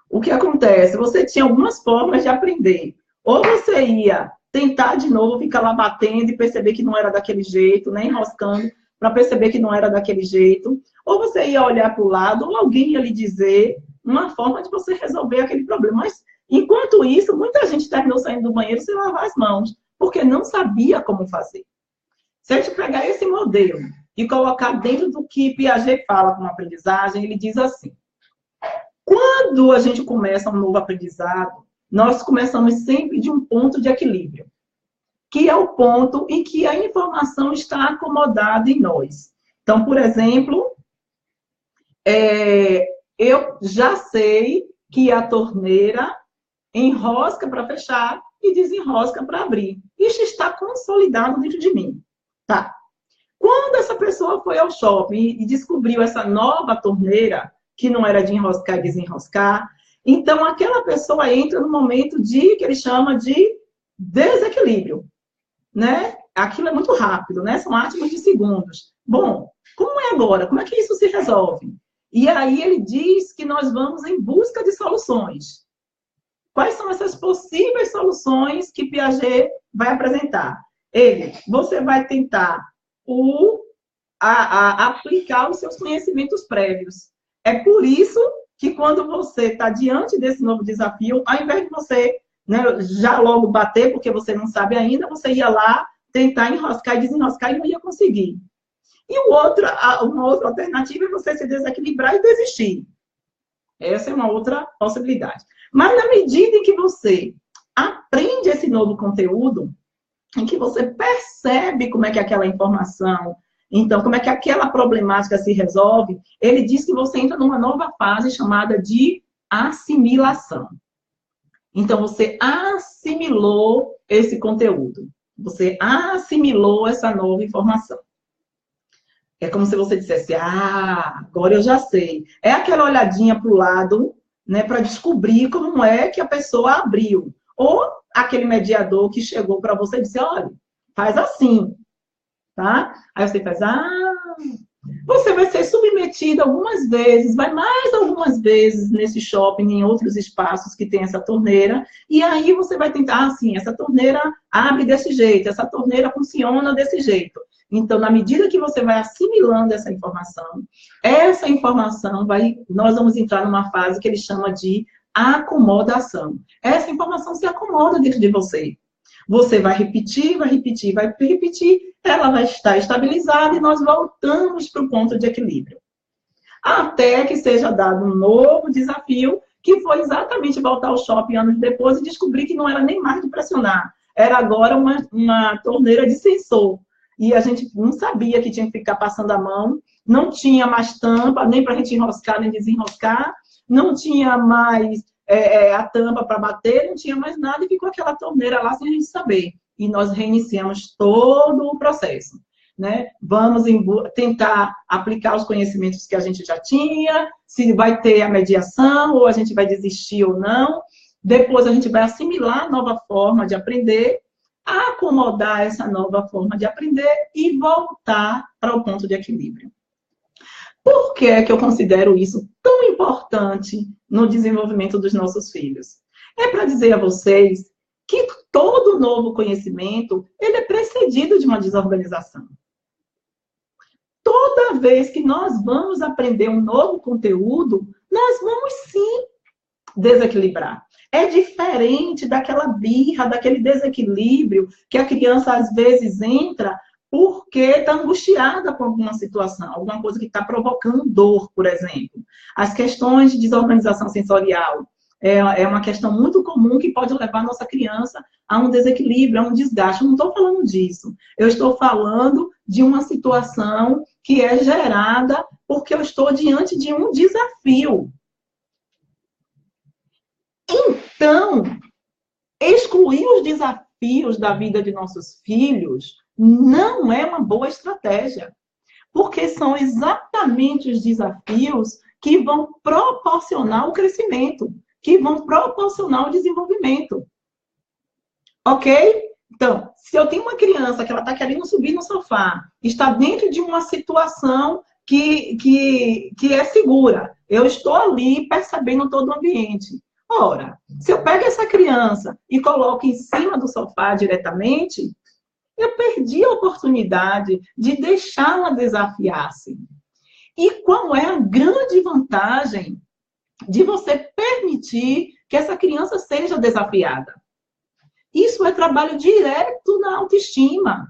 [SPEAKER 1] O que acontece? Você tinha algumas formas de aprender. Ou você ia tentar de novo, ficar lá batendo e perceber que não era daquele jeito, né, enroscando, para perceber que não era daquele jeito. Ou você ia olhar para o lado, ou alguém ia lhe dizer uma forma de você resolver aquele problema. Mas, enquanto isso, muita gente terminou saindo do banheiro sem lavar as mãos, porque não sabia como fazer. Se a gente pegar esse modelo e colocar dentro do que Piaget fala com a aprendizagem, ele diz assim: quando a gente começa um novo aprendizado, nós começamos sempre de um ponto de equilíbrio, que é o ponto em que a informação está acomodada em nós. Então, por exemplo, eu já sei que a torneira enrosca para fechar e desenrosca para abrir. Isso está consolidado dentro de mim. Tá? Quando essa pessoa foi ao shopping e descobriu essa nova torneira, que não era de enroscar e desenroscar, então aquela pessoa entra no momento que ele chama de desequilíbrio, né? Aquilo é muito rápido, né? São átomos de segundos. Bom, como é agora? Como é que isso se resolve? E aí ele diz que nós vamos em busca de soluções. Quais são essas possíveis soluções que Piaget vai apresentar? Você vai tentar aplicar os seus conhecimentos prévios. É por isso que quando você está diante desse novo desafio, ao invés de você, né, já logo bater, porque você não sabe ainda, você ia lá tentar enroscar e desenroscar e não ia conseguir. E uma outra alternativa é você se desequilibrar e desistir. Essa é uma outra possibilidade. Mas na medida em que você aprende esse novo conteúdo, em que você percebe como é que aquela informação, então, como é que aquela problemática se resolve, ele diz que você entra numa nova fase chamada de assimilação. Então, você assimilou esse conteúdo. Você assimilou essa nova informação. É como se você dissesse, agora eu já sei. É aquela olhadinha para o lado, né, para descobrir como é que a pessoa abriu. Ou aquele mediador que chegou para você e disse, olha, faz assim, tá? Aí você faz, você vai ser submetido algumas vezes, vai mais algumas vezes nesse shopping, em outros espaços que tem essa torneira, e aí você vai tentar, assim, essa torneira abre desse jeito, essa torneira funciona desse jeito. Então, na medida que você vai assimilando essa informação nós vamos entrar numa fase que ele chama de acomodação. Essa informação se acomoda dentro de você. Você vai repetir, vai repetir, ela vai estar estabilizada e nós voltamos para o ponto de equilíbrio. Até que seja dado um novo desafio, que foi exatamente voltar ao shopping anos depois e descobrir que não era nem mais de pressionar, era agora uma torneira de sensor. E a gente não sabia que tinha que ficar passando a mão, não tinha mais tampa, nem para a gente enroscar, nem desenroscar, não tinha mais a tampa para bater, não tinha mais nada, e ficou aquela torneira lá sem a gente saber. E nós reiniciamos todo o processo, né? Vamos tentar aplicar os conhecimentos que a gente já tinha, se vai ter a mediação, ou a gente vai desistir ou não. Depois a gente vai assimilar a nova forma de aprender, acomodar essa nova forma de aprender e voltar para o ponto de equilíbrio. Por que é que eu considero isso tão importante no desenvolvimento dos nossos filhos? É para dizer a vocês que todo novo conhecimento, ele é precedido de uma desorganização. Toda vez que nós vamos aprender um novo conteúdo, nós vamos sim desequilibrar. É diferente daquela birra, daquele desequilíbrio que a criança às vezes entra porque está angustiada com alguma situação, alguma coisa que está provocando dor, por exemplo. As questões de desorganização sensorial é uma questão muito comum que pode levar a nossa criança a um desequilíbrio, a um desgaste. Eu não estou falando disso. Eu estou falando de uma situação que é gerada porque eu estou diante de um desafio. Então, excluir os desafios da vida de nossos filhos não é uma boa estratégia, porque são exatamente os desafios que vão proporcionar o crescimento, que vão proporcionar o desenvolvimento. Ok? Então, se eu tenho uma criança que ela está querendo subir no sofá, está dentro de uma situação que é segura, eu estou ali percebendo todo o ambiente. Ora, se eu pego essa criança e coloco em cima do sofá diretamente, eu perdi a oportunidade de deixá-la desafiar-se. E qual é a grande vantagem de você permitir que essa criança seja desafiada? Isso é trabalho direto na autoestima.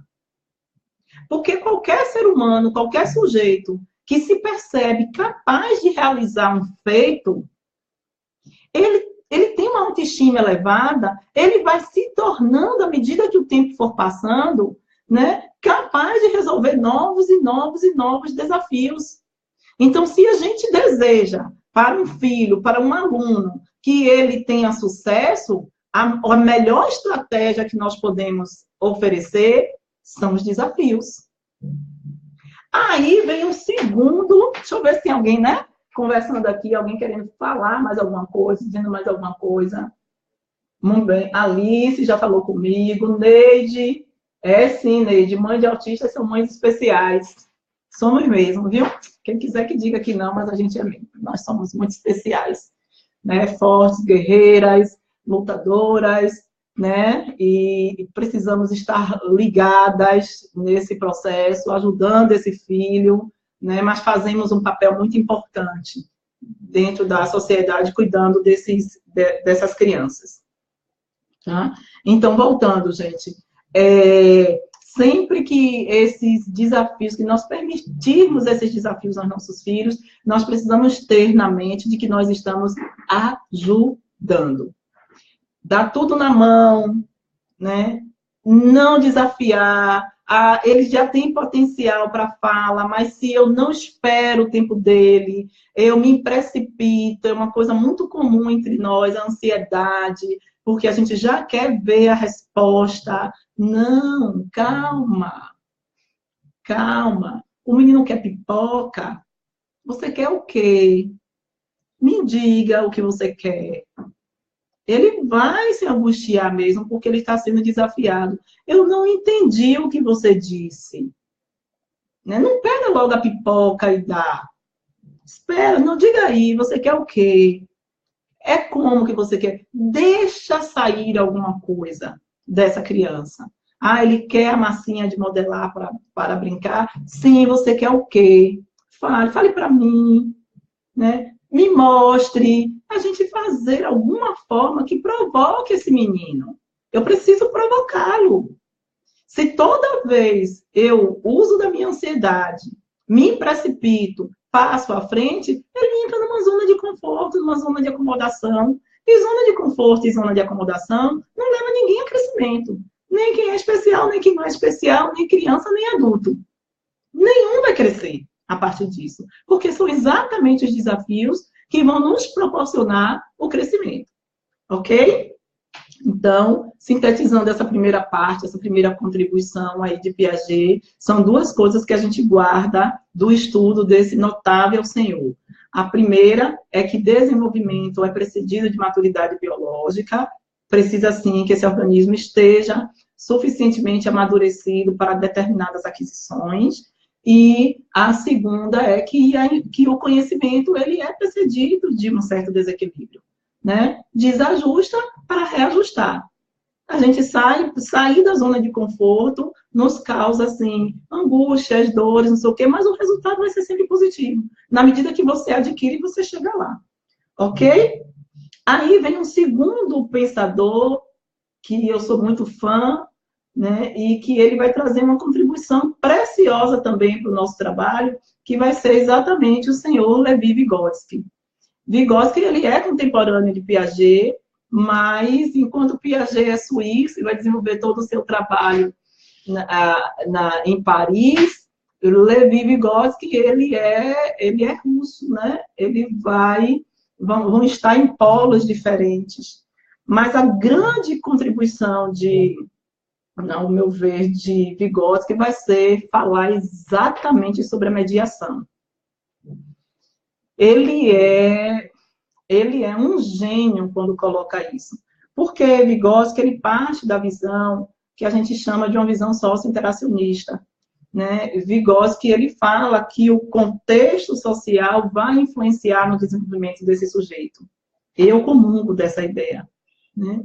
[SPEAKER 1] Porque qualquer ser humano, qualquer sujeito que se percebe capaz de realizar um feito, ele tem uma autoestima elevada, ele vai se tornando, à medida que o tempo for passando, né, capaz de resolver novos e novos e novos desafios. Então, se a gente deseja para um filho, para um aluno, que ele tenha sucesso, a melhor estratégia que nós podemos oferecer são os desafios. Aí vem um segundo, deixa eu ver se tem alguém, né? Conversando aqui, alguém querendo falar mais alguma coisa, dizendo mais alguma coisa. Muito bem. Alice já falou comigo. Neide. Sim, Neide. Mães de autistas são mães especiais. Somos mesmo, viu? Quem quiser que diga que não, mas a gente é mesmo. Nós somos muito especiais. Né? Fortes, guerreiras, lutadoras, né? E precisamos estar ligadas nesse processo, ajudando esse filho, né? Mas fazemos um papel muito importante dentro da sociedade, cuidando dessas crianças. Tá? Então, voltando, gente, sempre que esses desafios, que nós permitirmos esses desafios aos nossos filhos, nós precisamos ter na mente de que nós estamos ajudando. dar tudo na mão, né? Não desafiar. Ah, ele já tem potencial para fala, mas se eu não espero o tempo dele, eu me precipito. É uma coisa muito comum entre nós, a ansiedade, porque a gente já quer ver a resposta. Não, calma, calma. O menino quer pipoca. Você quer o quê? Me diga o que você quer. Ele vai se angustiar mesmo, porque ele está sendo desafiado. Eu não entendi o que você disse. Né? Não pega logo a pipoca e dá. Espera, não diga aí, você quer o quê? É como que você quer? Deixa sair alguma coisa dessa criança. Ah, ele quer a massinha de modelar para brincar? Sim, você quer o quê? Fale para mim, né? Me mostre, a gente fazer alguma forma que provoque esse menino. Eu preciso provocá-lo. Se toda vez eu uso da minha ansiedade, me precipito, passo à frente, ele entra numa zona de conforto, numa zona de acomodação. E zona de conforto e zona de acomodação não leva ninguém a crescimento. Nem quem é especial, nem quem não é especial, nem criança, nem adulto. Nenhum vai crescer a partir disso. Porque são exatamente os desafios que vão nos proporcionar o crescimento. Ok? Então, sintetizando essa primeira parte, essa primeira contribuição aí de Piaget, são duas coisas que a gente guarda do estudo desse notável senhor. A primeira é que desenvolvimento é precedido de maturidade biológica, precisa sim que esse organismo esteja suficientemente amadurecido para determinadas aquisições, e a segunda é que o conhecimento ele é precedido de um certo desequilíbrio, né? Desajusta para reajustar. A gente sair da zona de conforto nos causa, assim, angústias, dores, não sei o quê, mas o resultado vai ser sempre positivo. Na medida que você adquire, você chega lá. Ok? Aí vem um segundo pensador, que eu sou muito fã, né, e que ele vai trazer uma contribuição preciosa também para o nosso trabalho, que vai ser exatamente o senhor Levi Vygotsky. Vygotsky, ele é contemporâneo de Piaget, mas enquanto Piaget é suíço e vai desenvolver todo o seu trabalho em Paris, Levi Vygotsky, ele é russo, né? Vão estar em polos diferentes. Mas a grande contribuição ao meu ver, de Vygotsky vai ser falar exatamente sobre a mediação. Ele é um gênio quando coloca isso. Porque Vygotsky, ele parte da visão que a gente chama de uma visão socio-interacionista. Né? Vygotsky, ele fala que o contexto social vai influenciar no desenvolvimento desse sujeito. Eu comungo dessa ideia. Né?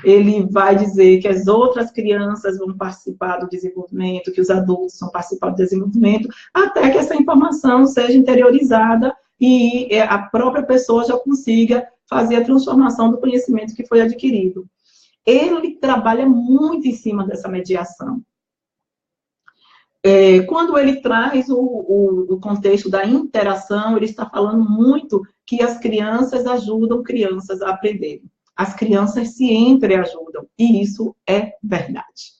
[SPEAKER 1] Ele vai dizer que as outras crianças vão participar do desenvolvimento, que os adultos vão participar do desenvolvimento, até que essa informação seja interiorizada e a própria pessoa já consiga fazer a transformação do conhecimento que foi adquirido. Ele trabalha muito em cima dessa mediação. Quando ele traz o contexto da interação, ele está falando muito que as crianças ajudam crianças a aprenderem. As crianças se entreajudam, e isso é verdade.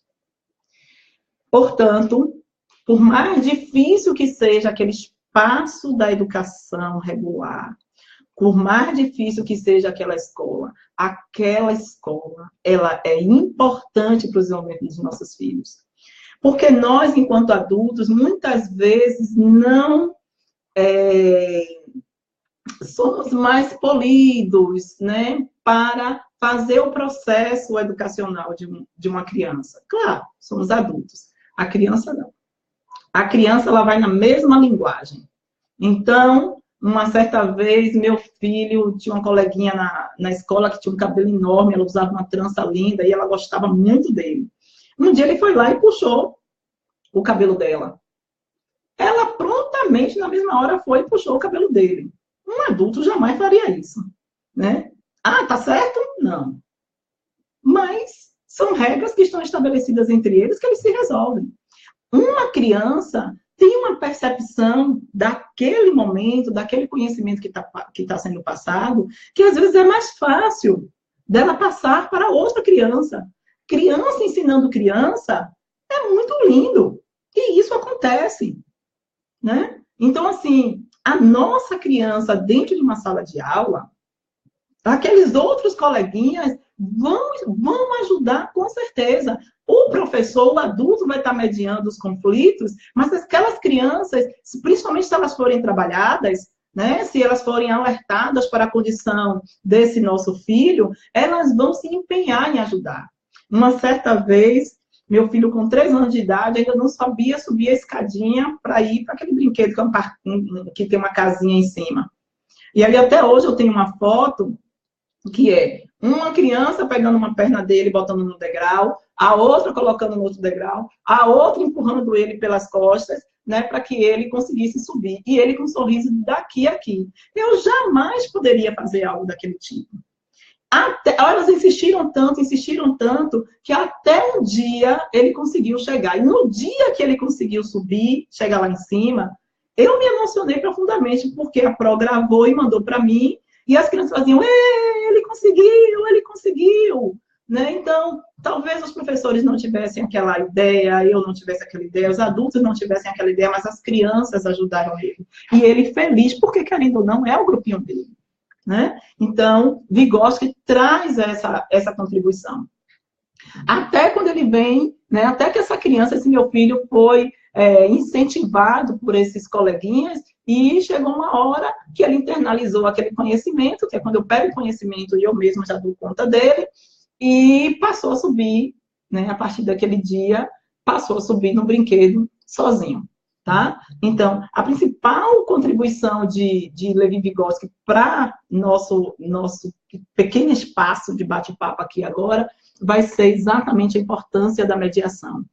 [SPEAKER 1] Portanto, por mais difícil que seja aquele espaço da educação regular, por mais difícil que seja aquela escola, ela é importante para o desenvolvimento dos nossos filhos. Porque nós, enquanto adultos, muitas vezes não somos mais polidos, né, para fazer o processo educacional de uma criança. Claro, somos adultos. A criança não. A criança, ela vai na mesma linguagem. Então, uma certa vez, meu filho tinha uma coleguinha na escola que tinha um cabelo enorme, ela usava uma trança linda e ela gostava muito dele. Um dia ele foi lá e puxou o cabelo dela. Ela prontamente, na mesma hora, foi e puxou o cabelo dele. Um adulto jamais faria isso, né? Ah, tá certo? Não. Mas são regras que estão estabelecidas entre eles que eles se resolvem. Uma criança tem uma percepção daquele momento, daquele conhecimento que tá sendo passado, que às vezes é mais fácil dela passar para outra criança. Criança ensinando criança é muito lindo. E isso acontece, né? Então, assim, a nossa criança dentro de uma sala de aula, aqueles outros coleguinhas vão ajudar com certeza. O professor, o adulto vai estar mediando os conflitos, mas aquelas crianças, principalmente se elas forem trabalhadas, né, se elas forem alertadas para a condição desse nosso filho, elas vão se empenhar em ajudar. Uma certa vez, meu filho com 3 anos de idade ainda não sabia subir a escadinha para ir para aquele brinquedo que tem uma casinha em cima. E ali até hoje eu tenho uma foto que é uma criança pegando uma perna dele, botando no degrau, a outra colocando no outro degrau, a outra empurrando ele pelas costas, né, para que ele conseguisse subir. E ele com um sorriso daqui a aqui. Eu jamais poderia fazer algo daquele tipo. Elas insistiram tanto, que até um dia ele conseguiu chegar. E no dia que ele conseguiu subir, chegar lá em cima, eu me emocionei profundamente, porque a Pro gravou e mandou para mim, e as crianças faziam, ele conseguiu, né? Então, talvez os professores não tivessem aquela ideia, eu não tivesse aquela ideia, os adultos não tivessem aquela ideia, mas as crianças ajudaram ele. E ele feliz, porque, querendo ou não, é o grupinho dele, né? Então, Vygotsky traz essa contribuição. Até quando ele vem, né? Até que essa criança, esse meu filho, foi incentivado por esses coleguinhas, e chegou uma hora que ele internalizou aquele conhecimento, que é quando eu pego o conhecimento e eu mesmo já dou conta dele, e passou a subir, né, a partir daquele dia, passou a subir no brinquedo sozinho, tá? Então, a principal contribuição de Levi Vygotsky para nosso pequeno espaço de bate-papo aqui agora, vai ser exatamente a importância da mediação.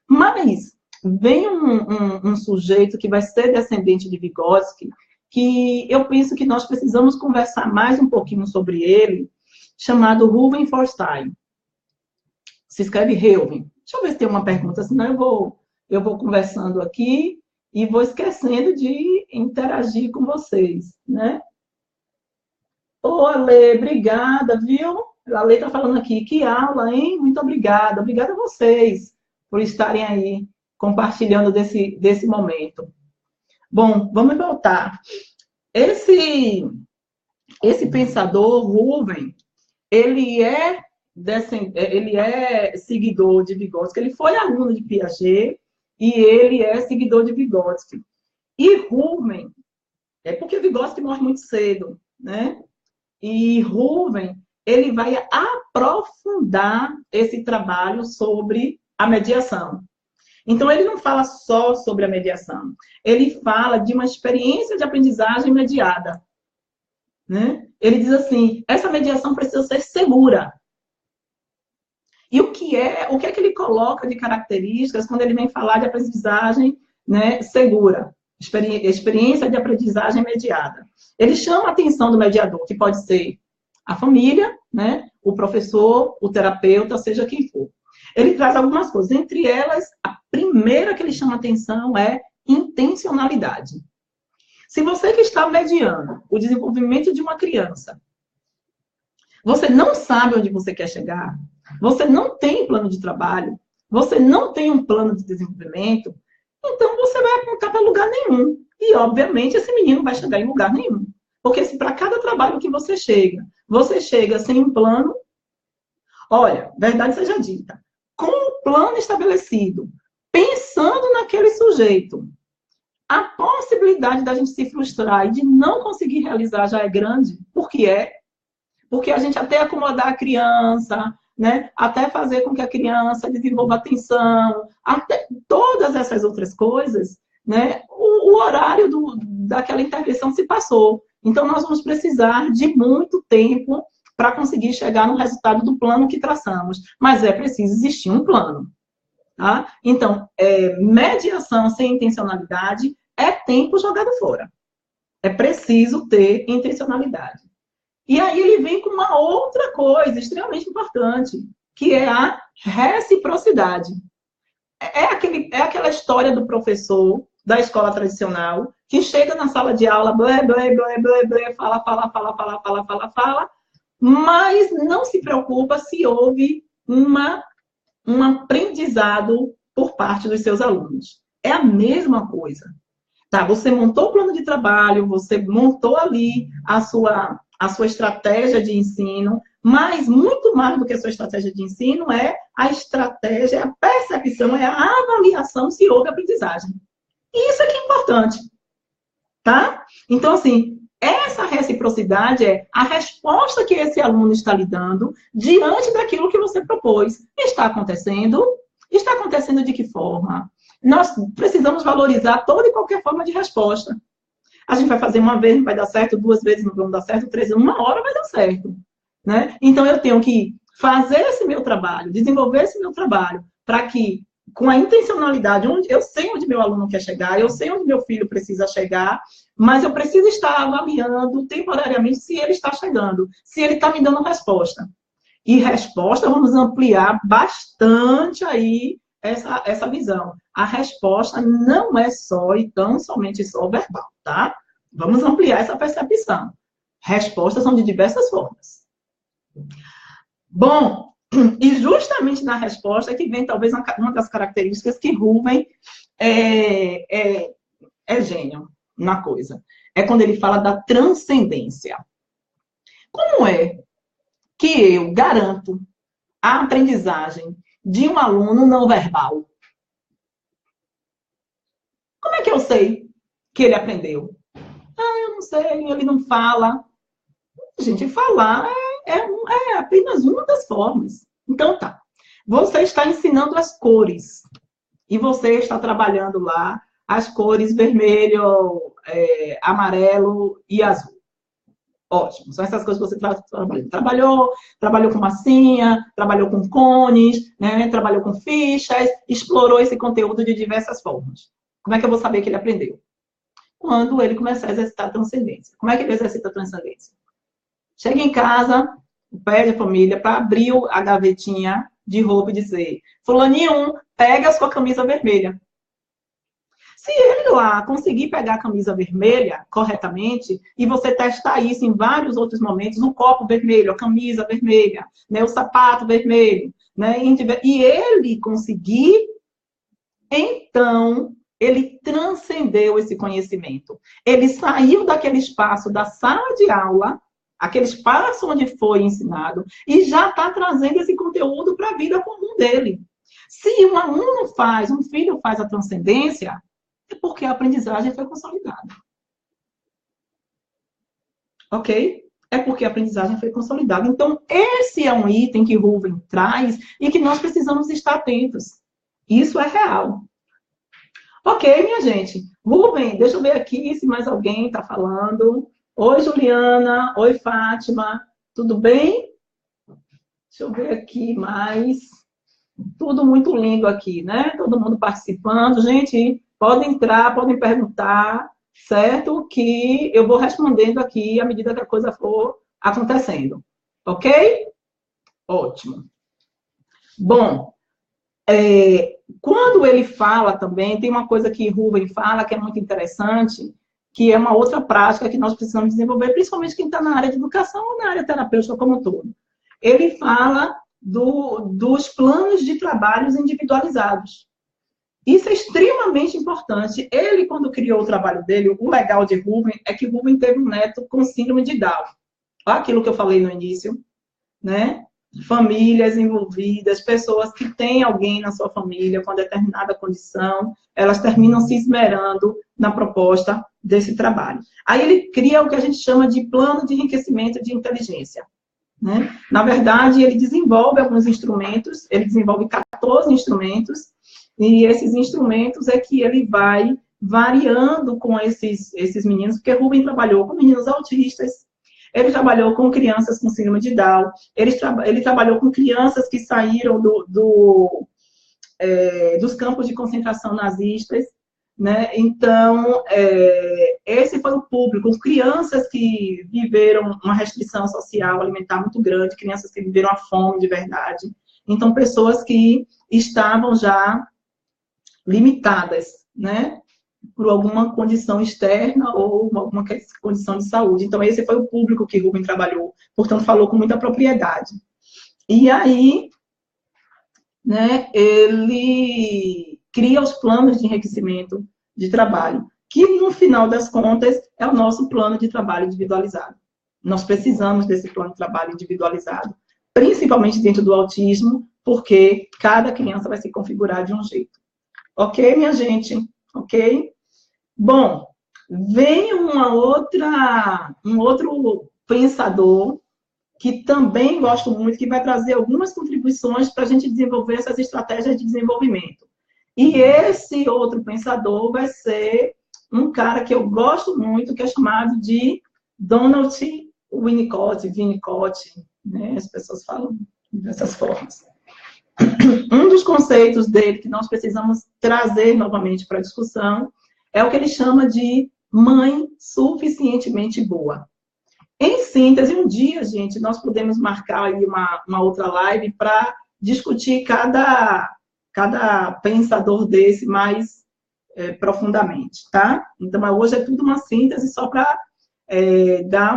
[SPEAKER 1] Mas vem um sujeito que vai ser descendente de Vygotsky, que eu penso que nós precisamos conversar mais um pouquinho sobre ele, chamado Reuven Forsyth. Se escreve Reuven. Deixa eu ver se tem uma pergunta, senão eu vou conversando aqui e vou esquecendo de interagir com vocês, né? Ô, Ale, obrigada, viu? A Ale está falando aqui, que aula, hein? Muito obrigada. Obrigada a vocês por estarem aí compartilhando desse momento. Bom, vamos voltar. Esse pensador, Reuven, ele é seguidor de Vygotsky, ele foi aluno de Piaget e ele é seguidor de Vygotsky. E Reuven, é porque Vygotsky morre muito cedo, né? E Reuven, ele vai aprofundar esse trabalho sobre a mediação. Então, ele não fala só sobre a mediação, ele fala de uma experiência de aprendizagem mediada, né? Ele diz assim, essa mediação precisa ser segura. E o que é que ele coloca de características quando ele vem falar de aprendizagem, né, segura? Experiência de aprendizagem mediada. Ele chama a atenção do mediador, que pode ser a família, né, o professor, o terapeuta, seja quem for. Ele traz algumas coisas, entre elas, a primeira que ele chama a atenção é intencionalidade. Se você que está mediando o desenvolvimento de uma criança, você não sabe onde você quer chegar, você não tem plano de trabalho, você não tem um plano de desenvolvimento, então você vai apontar para lugar nenhum. E, obviamente, esse menino vai chegar em lugar nenhum. Porque se para cada trabalho que você chega sem um plano, olha, verdade seja dita, com o plano estabelecido, pensando naquele sujeito, a possibilidade da gente se frustrar e de não conseguir realizar já é grande. Por que é? Porque a gente até acomodar a criança, né? Até fazer com que a criança desenvolva atenção, até todas essas outras coisas, né? O horário daquela intervenção se passou. Então, nós vamos precisar de muito tempo para conseguir chegar no resultado do plano que traçamos. Mas é preciso existir um plano. Tá? Então, mediação sem intencionalidade é tempo jogado fora. É preciso ter intencionalidade. E aí ele vem com uma outra coisa extremamente importante, que é a reciprocidade. É aquela história do professor da escola tradicional, que chega na sala de aula, blé, blé, blé, blé, blé, fala, mas não se preocupa se houve um aprendizado por parte dos seus alunos. É a mesma coisa. Tá, você montou o plano de trabalho, você montou ali a sua estratégia de ensino, mas muito mais do que a sua estratégia de ensino é a estratégia, a percepção, é a avaliação se houve aprendizagem. E isso é que é importante, tá? Então, assim, essa reciprocidade é a resposta que esse aluno está lhe dando diante daquilo que você propôs. Está acontecendo? Está acontecendo de que forma? Nós precisamos valorizar toda e qualquer forma de resposta. A gente vai fazer uma vez, não vai dar certo, duas vezes não vai dar certo, três, uma hora vai dar certo. Né? Então, eu tenho que fazer esse meu trabalho, desenvolver esse meu trabalho, para que, com a intencionalidade, eu sei onde meu aluno quer chegar, eu sei onde meu filho precisa chegar, mas eu preciso estar avaliando temporariamente se ele está chegando, se ele está me dando resposta. E resposta, vamos ampliar bastante aí essa visão. A resposta não é só e tão somente só verbal, tá? Vamos ampliar essa percepção. Respostas são de diversas formas. Bom, e justamente na resposta que vem talvez uma das características que Rubem é gênio na coisa. É quando ele fala da transcendência. Como é que eu garanto a aprendizagem de um aluno não verbal? Como é que eu sei que ele aprendeu? Eu não sei, ele não fala. Gente, falar é apenas uma das formas. Então, tá. Você está ensinando as cores. E você está trabalhando lá as cores vermelho, amarelo e azul. Ótimo. São essas coisas que você trabalhou. Trabalhou com massinha, trabalhou com cones, né? Trabalhou com fichas, explorou esse conteúdo de diversas formas. Como é que eu vou saber que ele aprendeu? Quando ele começar a exercitar a transcendência. Como é que ele exercita a transcendência? Chega em casa, pede a família para abrir a gavetinha de roupa e dizer: fulaninho, pega a sua camisa vermelha. Se ele lá conseguir pegar a camisa vermelha corretamente, e você testar isso em vários outros momentos, o copo vermelho, a camisa vermelha, né, o sapato vermelho, né, e ele conseguir, então, ele transcendeu esse conhecimento. Ele saiu daquele espaço da sala de aula, aquele espaço onde foi ensinado, e já está trazendo esse conteúdo para a vida comum dele. Se um aluno faz, um filho faz a transcendência, é porque a aprendizagem foi consolidada. Ok? É porque a aprendizagem foi consolidada. Então, esse é um item que Rubem traz e que nós precisamos estar atentos. Isso é real. Ok, minha gente. Rubem, deixa eu ver aqui se mais alguém está falando. Oi, Juliana. Oi, Fátima. Tudo bem? Deixa eu ver aqui mais. Tudo muito lindo aqui, né? Todo mundo participando. Gente, podem entrar, podem perguntar, certo? Que eu vou respondendo aqui à medida que a coisa for acontecendo. Ok? Ótimo. Bom, quando ele fala também, tem uma coisa que Rubem fala que é muito interessante, que é uma outra prática que nós precisamos desenvolver, principalmente quem está na área de educação ou na área terapêutica como um todo. Ele fala dos planos de trabalhos individualizados. Isso é extremamente importante. Ele, quando criou o trabalho dele, o legal de Rubem é que Rubem teve um neto com síndrome de Down. Olha aquilo que eu falei no início, né? Famílias envolvidas, pessoas que têm alguém na sua família com determinada condição, elas terminam se esmerando na proposta desse trabalho. Aí ele cria o que a gente chama de plano de enriquecimento de inteligência. Né? Na verdade, ele desenvolve alguns instrumentos, ele desenvolve 14 instrumentos, e esses instrumentos é que ele vai variando com esses meninos, porque Rubem trabalhou com meninos autistas, ele trabalhou com crianças com síndrome de Down, ele trabalhou com crianças que saíram dos campos de concentração nazistas, né? Então, esse foi o público, crianças que viveram uma restrição social alimentar muito grande, crianças que viveram a fome de verdade. Então, pessoas que estavam já limitadas, né? por alguma condição externa ou alguma condição de saúde. Então, esse foi o público que Rubem trabalhou, portanto, falou com muita propriedade. E aí, né, ele cria os planos de enriquecimento de trabalho, que, no final das contas, é o nosso plano de trabalho individualizado. Nós precisamos desse plano de trabalho individualizado, principalmente dentro do autismo, porque cada criança vai se configurar de um jeito. Ok, minha gente? Ok? Bom, vem um outro pensador que também gosto muito, que vai trazer algumas contribuições para a gente desenvolver essas estratégias de desenvolvimento. E esse outro pensador vai ser um cara que eu gosto muito, que é chamado de Donald Winnicott, né? As pessoas falam dessas formas. Um dos conceitos dele que nós precisamos trazer novamente para a discussão é o que ele chama de mãe suficientemente boa. Em síntese, um dia, gente, nós podemos marcar aí uma outra live para discutir cada pensador desse mais profundamente, tá? Então, hoje é tudo uma síntese só para dar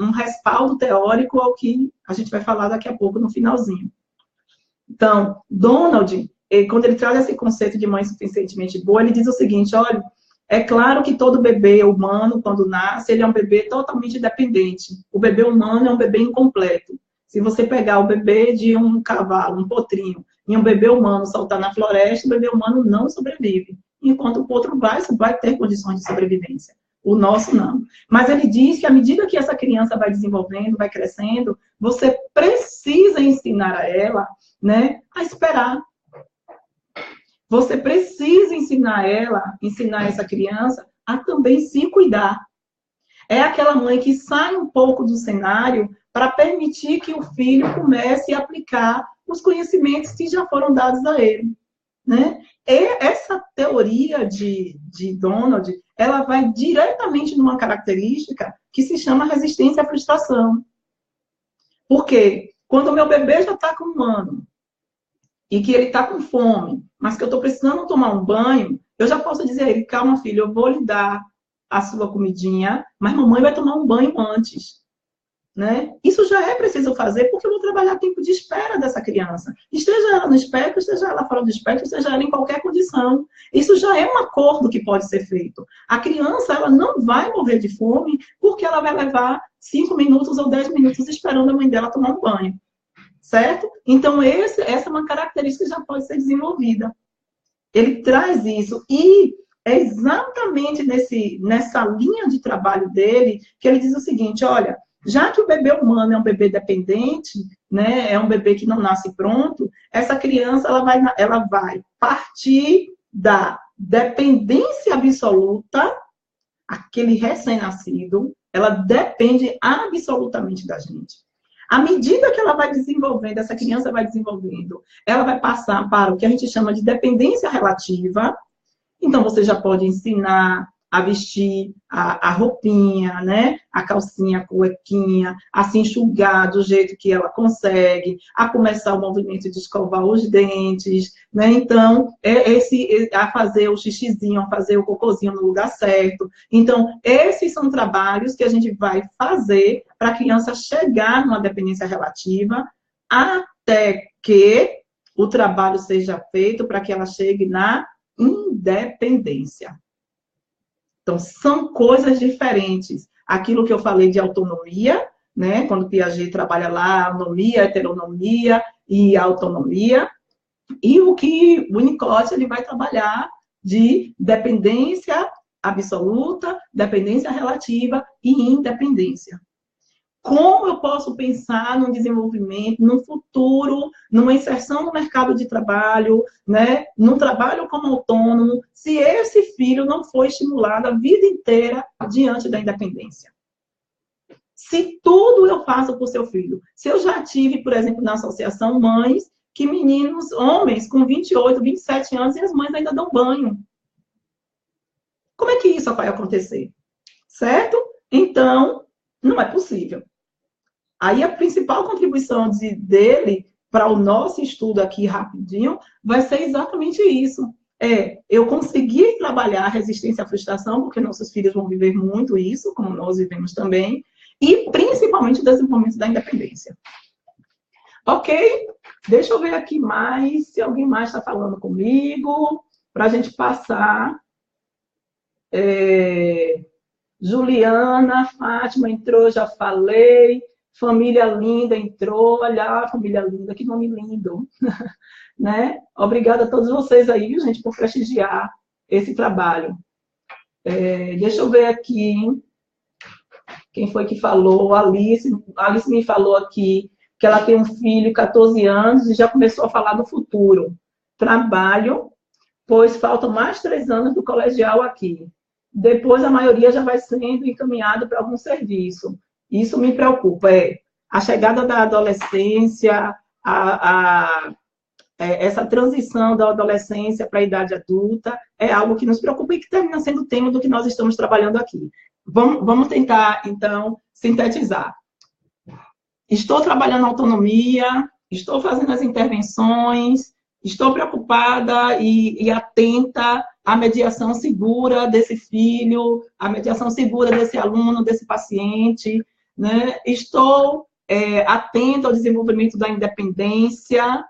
[SPEAKER 1] um respaldo teórico ao que a gente vai falar daqui a pouco no finalzinho. Então, Donald, quando ele traz esse conceito de mãe suficientemente boa, ele diz o seguinte, olha, é claro que todo bebê humano, quando nasce, ele é um bebê totalmente dependente. O bebê humano é um bebê incompleto. Se você pegar o bebê de um cavalo, um potrinho, e um bebê humano soltar na floresta, o bebê humano não sobrevive. Enquanto o potro vai ter condições de sobrevivência. O nosso não. Mas ele diz que à medida que essa criança vai desenvolvendo, vai crescendo, você precisa ensinar a ela, né, a esperar. Você precisa ensinar essa criança a também se cuidar. É aquela mãe que sai um pouco do cenário para permitir que o filho comece a aplicar os conhecimentos que já foram dados a ele, né? E essa teoria de Donald, ela vai diretamente numa característica que se chama resistência à frustração. Por quê? Quando o meu bebê já está com 1 ano, e que ele está com fome, mas que eu estou precisando tomar um banho, eu já posso dizer a ele, calma, filho, eu vou lhe dar a sua comidinha, mas mamãe vai tomar um banho antes. Né? Isso já é preciso fazer, porque eu vou trabalhar tempo de espera dessa criança. Esteja ela no espectro, esteja ela fora do espectro, esteja ela em qualquer condição. Isso já é um acordo que pode ser feito. A criança, ela não vai morrer de fome, porque ela vai levar 5 minutos ou 10 minutos esperando a mãe dela tomar um banho. Certo? Então, essa é uma característica que já pode ser desenvolvida. Ele traz isso. E é exatamente nessa linha de trabalho dele que ele diz o seguinte, olha, já que o bebê humano é um bebê dependente, né, é um bebê que não nasce pronto, essa criança ela vai partir da dependência absoluta, aquele recém-nascido, ela depende absolutamente da gente. À medida que ela vai desenvolvendo, essa criança vai desenvolvendo, ela vai passar para o que a gente chama de dependência relativa. Então, você já pode ensinar a vestir a roupinha, né? A calcinha, a cuequinha, a se enxugar do jeito que ela consegue, a começar o movimento de escovar os dentes, né? Então, a fazer o xixizinho, a fazer o cocôzinho no lugar certo. Então, esses são trabalhos que a gente vai fazer para a criança chegar numa dependência relativa, até que o trabalho seja feito para que ela chegue na independência. Então, são coisas diferentes. Aquilo que eu falei de autonomia, né? Quando Piaget trabalha lá, anomia, heteronomia e autonomia. E o que o Winnicott ele vai trabalhar de dependência absoluta, dependência relativa e independência. Como eu posso pensar no desenvolvimento, no futuro, numa inserção no mercado de trabalho, né, no trabalho como autônomo, se esse filho não foi estimulado a vida inteira diante da independência? Se tudo eu faço por seu filho. Se eu já tive, por exemplo, na associação, mães que meninos, homens com 28, 27 anos, e as mães ainda dão banho. Como é que isso vai acontecer? Certo? Então, não é possível. Aí a principal contribuição dele para o nosso estudo aqui rapidinho vai ser exatamente isso. Eu consegui trabalhar a resistência à frustração, porque nossos filhos vão viver muito isso, como nós vivemos também, e principalmente o desenvolvimento da independência. Ok? Deixa eu ver aqui mais, se alguém mais está falando comigo, para a gente passar. Juliana, Fátima entrou, já falei. Família Linda entrou. Olha a família Linda, que nome lindo. Né? Obrigada a todos vocês aí, gente, por prestigiar esse trabalho. Deixa eu ver aqui. Quem foi que falou? Alice me falou aqui que ela tem um filho, 14 anos, e já começou a falar do futuro. Trabalho, pois faltam mais 3 anos do colegial aqui. Depois, a maioria já vai sendo encaminhada para algum serviço. Isso me preocupa. A chegada da adolescência, essa transição da adolescência para a idade adulta, é algo que nos preocupa e que termina sendo o tema do que nós estamos trabalhando aqui. Vamos tentar, então, sintetizar. Estou trabalhando a autonomia, estou fazendo as intervenções, estou preocupada e atenta à mediação segura desse filho, à mediação segura desse aluno, desse paciente, né? Estou atenta ao desenvolvimento da independência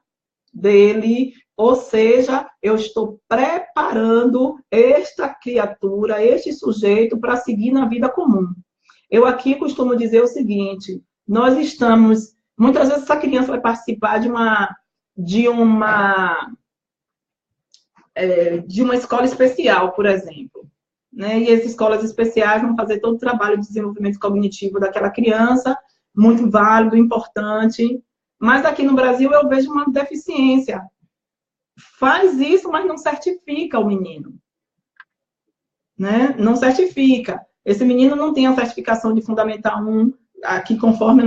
[SPEAKER 1] dele, ou seja, eu estou preparando esta criatura, este sujeito, para seguir na vida comum. Eu aqui costumo dizer o seguinte: nós estamos, muitas vezes essa criança vai participar de uma escola especial, por exemplo, né? E essas escolas especiais vão fazer todo o trabalho de desenvolvimento cognitivo daquela criança, muito válido, importante. Mas aqui no Brasil eu vejo uma deficiência. Faz isso, mas não certifica o menino. Né? Não certifica. Esse menino não tem a certificação de Fundamental 1, aqui conforme a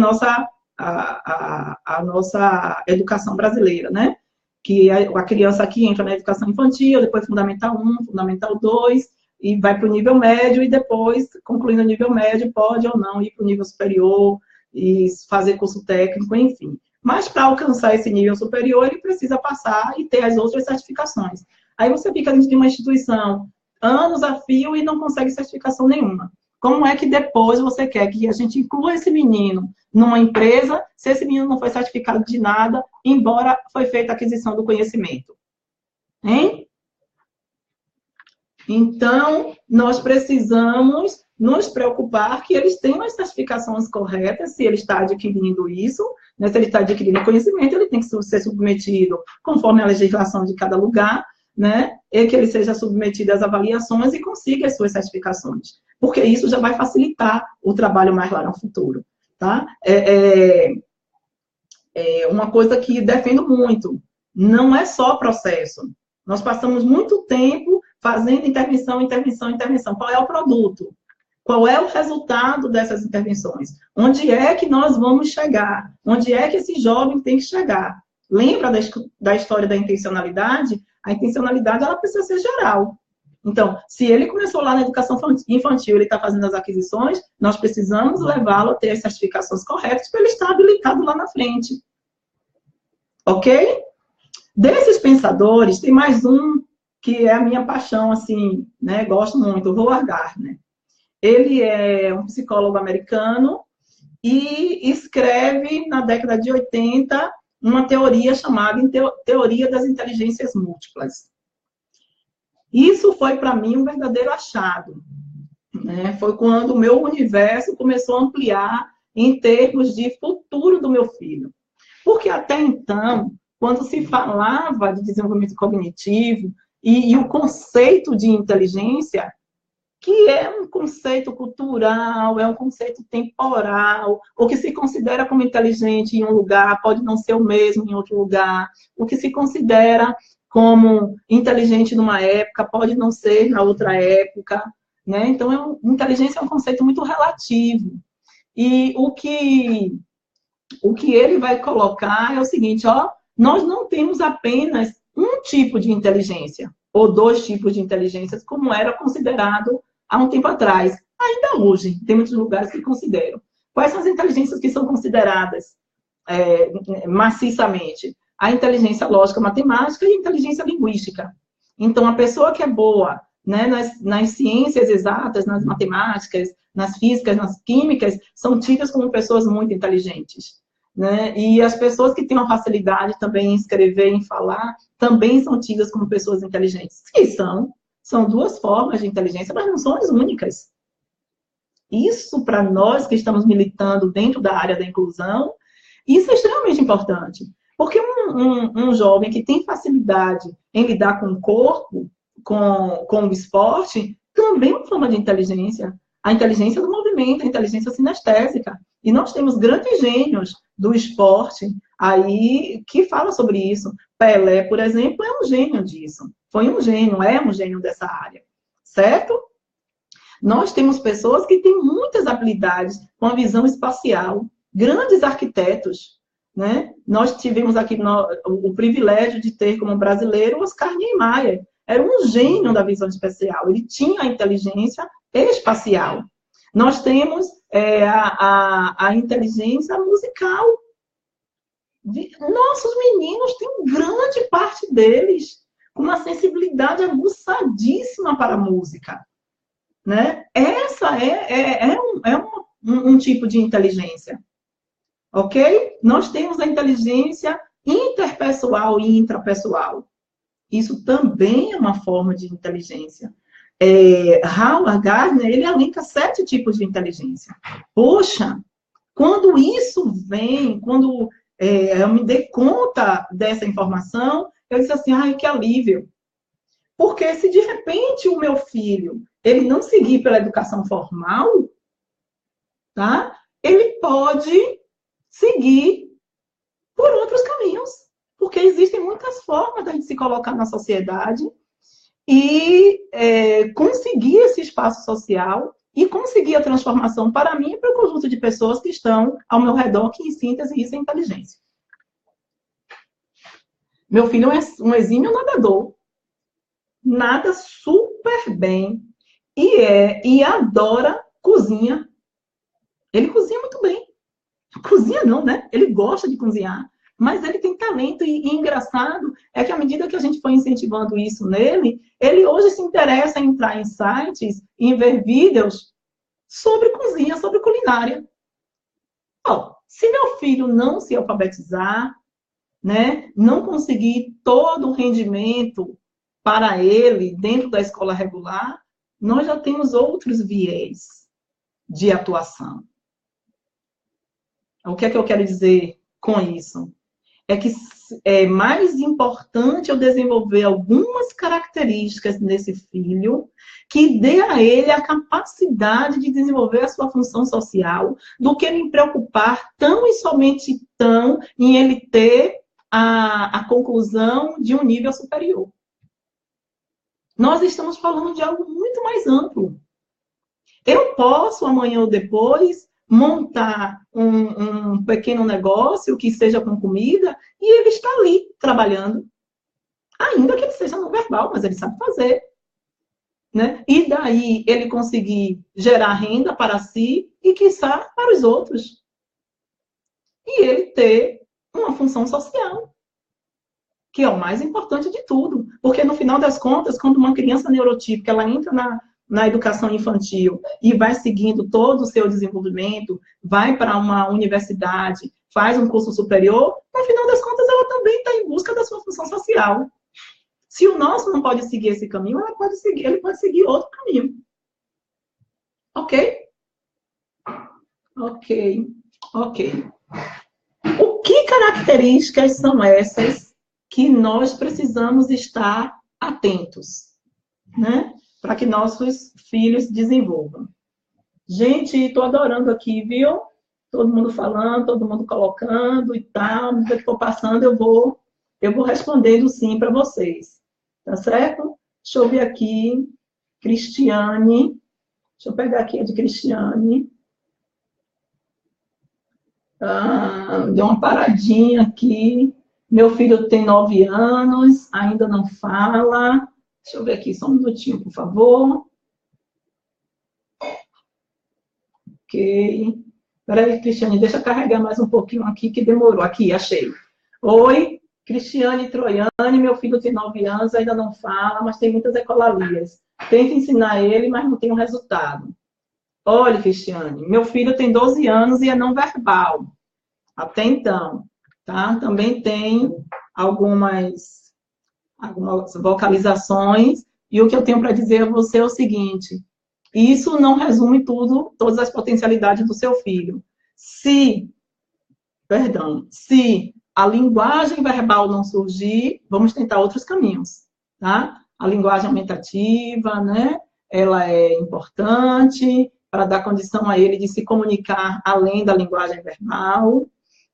[SPEAKER 1] nossa educação brasileira, né? Que a criança aqui entra na educação infantil, depois Fundamental 1, Fundamental 2, e vai para o nível médio, e depois, concluindo o nível médio, pode ou não ir para o nível superior, e fazer curso técnico, enfim. Mas para alcançar esse nível superior, ele precisa passar e ter as outras certificações. Aí você fica dentro de uma instituição anos a fio e não consegue certificação nenhuma. Como é que depois você quer que a gente inclua esse menino numa empresa, se esse menino não foi certificado de nada, embora foi feita a aquisição do conhecimento? Hein? Então, nós precisamos nos preocupar que eles tenham as certificações corretas, se ele está adquirindo isso, né? Se ele está adquirindo conhecimento, ele tem que ser submetido conforme a legislação de cada lugar, né? E que ele seja submetido às avaliações e consiga as suas certificações, porque isso já vai facilitar o trabalho mais lá no futuro, tá? Uma coisa que defendo muito, não é só processo. Nós passamos muito tempo fazendo intervenção. Qual é o produto? Qual é o resultado dessas intervenções? Onde é que nós vamos chegar? Onde é que esse jovem tem que chegar? Lembra da história da intencionalidade? A intencionalidade, ela precisa ser geral. Então, se ele começou lá na educação infantil, ele está fazendo as aquisições, nós precisamos levá-lo a ter as certificações corretas para ele estar habilitado lá na frente. Ok? Desses pensadores, tem mais um que é a minha paixão, assim, né? Gosto muito, o Howard Gardner. Ele é um psicólogo americano e escreve, na década de 80, uma teoria chamada Teoria das Inteligências Múltiplas. Isso foi, para mim, um verdadeiro achado. Né? Foi quando o meu universo começou a ampliar em termos de futuro do meu filho. Porque até então, quando se falava de desenvolvimento cognitivo e o conceito de inteligência, que é um conceito cultural, é um conceito temporal, o que se considera como inteligente em um lugar pode não ser o mesmo em outro lugar, o que se considera como inteligente numa época pode não ser na outra época, né? Então, inteligência é um conceito muito relativo. E o que ele vai colocar é o seguinte, ó, nós não temos apenas um tipo de inteligência, ou 2 tipos de inteligências, como era considerado há um tempo atrás. Ainda hoje, tem muitos lugares que consideram. Quais são as inteligências que são consideradas maciçamente? A inteligência lógica matemática e a inteligência linguística. Então, a pessoa que é boa, né, nas ciências exatas, nas matemáticas, nas físicas, nas químicas, são tidas como pessoas muito inteligentes. Né? E as pessoas que têm uma facilidade também em escrever, em falar, também são tidas como pessoas inteligentes. Que são duas formas de inteligência, mas não são as únicas. Isso, para nós que estamos militando dentro da área da inclusão, isso é extremamente importante. Porque um jovem que tem facilidade em lidar com o corpo, com o esporte, também é uma forma de inteligência. A inteligência do movimento, a inteligência sinestésica. E nós temos grandes gênios do esporte aí que falam sobre isso. Pelé, por exemplo, é um gênio disso. Foi um gênio, é um gênio dessa área. Certo? Nós temos pessoas que têm muitas habilidades com a visão espacial, grandes arquitetos, né? Nós tivemos aqui o privilégio de ter como brasileiro Oscar Niemeyer. Era um gênio da visão espacial, ele tinha a inteligência espacial. Nós temos a inteligência musical. Nossos meninos têm grande parte deles com uma sensibilidade aguçadíssima para a música. Né? Essa um tipo de inteligência. Ok? Nós temos a inteligência interpessoal e intrapessoal. Isso também é uma forma de inteligência. Howard Gardner, ele elenca 7 tipos de inteligência. Poxa, quando isso vem, quando eu me dei conta dessa informação, eu disse assim, ai, que alívio. Porque se de repente o meu filho, ele não seguir pela educação formal, tá? Ele pode seguir por outros caminhos. Porque existem muitas formas de a gente se colocar na sociedade e conseguir esse espaço social e conseguir a transformação para mim e para o conjunto de pessoas que estão ao meu redor, que em síntese isso é inteligência. Meu filho é um exímio nada super bem e adora cozinha. Ele cozinha muito bem. Cozinha não, né? Ele gosta de cozinhar, mas ele tem talento e engraçado é que à medida que a gente foi incentivando isso nele, ele hoje se interessa em entrar em sites, em ver vídeos sobre cozinha, sobre culinária. Bom, se meu filho não se alfabetizar, né, não conseguir todo o rendimento para ele dentro da escola regular, nós já temos outros viés de atuação. O que é que eu quero dizer com isso? É que é mais importante eu desenvolver algumas características nesse filho que dê a ele a capacidade de desenvolver a sua função social do que me preocupar tão e somente tão em ele ter a conclusão de um nível superior. Nós estamos falando de algo muito mais amplo. Eu posso, amanhã ou depois, montar um pequeno negócio que seja com comida e ele está ali trabalhando. Ainda que ele seja não verbal, mas ele sabe fazer. Né? E daí ele conseguir gerar renda para si e, quiçá, para os outros. E ele ter uma função social, que é o mais importante de tudo. Porque, no final das contas, quando uma criança neurotípica ela entra na educação infantil e vai seguindo todo o seu desenvolvimento, vai para uma universidade, faz um curso superior, no final das contas, ela também está em busca da sua função social. Se o nosso não pode seguir esse caminho, ele pode seguir outro caminho. Ok? Ok. O que características são essas que nós precisamos estar atentos, né? Para que nossos filhos desenvolvam. Gente, estou adorando aqui, viu? Todo mundo falando, todo mundo colocando e tal. No que for passando, eu vou respondendo sim para vocês. Tá certo? Deixa eu ver aqui. Cristiane. Deixa eu pegar aqui a de Cristiane. Deu uma paradinha aqui. Meu filho tem 9 anos, ainda não fala. Deixa eu ver aqui, só um minutinho, por favor. Ok. Espera aí, Cristiane, deixa eu carregar mais um pouquinho aqui, que demorou. Aqui, achei. Oi, Cristiane Troiane, meu filho tem 9 anos, ainda não fala, mas tem muitas ecolalias. Tento ensinar ele, mas não tenho resultado. Olha, Cristiane, meu filho tem 12 anos e é não verbal. Até então, tá? Também tem algumas vocalizações, e o que eu tenho para dizer a você é o seguinte: isso não resume tudo, todas as potencialidades do seu filho. Se a linguagem verbal não surgir, vamos tentar outros caminhos, tá? A linguagem aumentativa, né? Ela é importante para dar condição a ele de se comunicar além da linguagem verbal,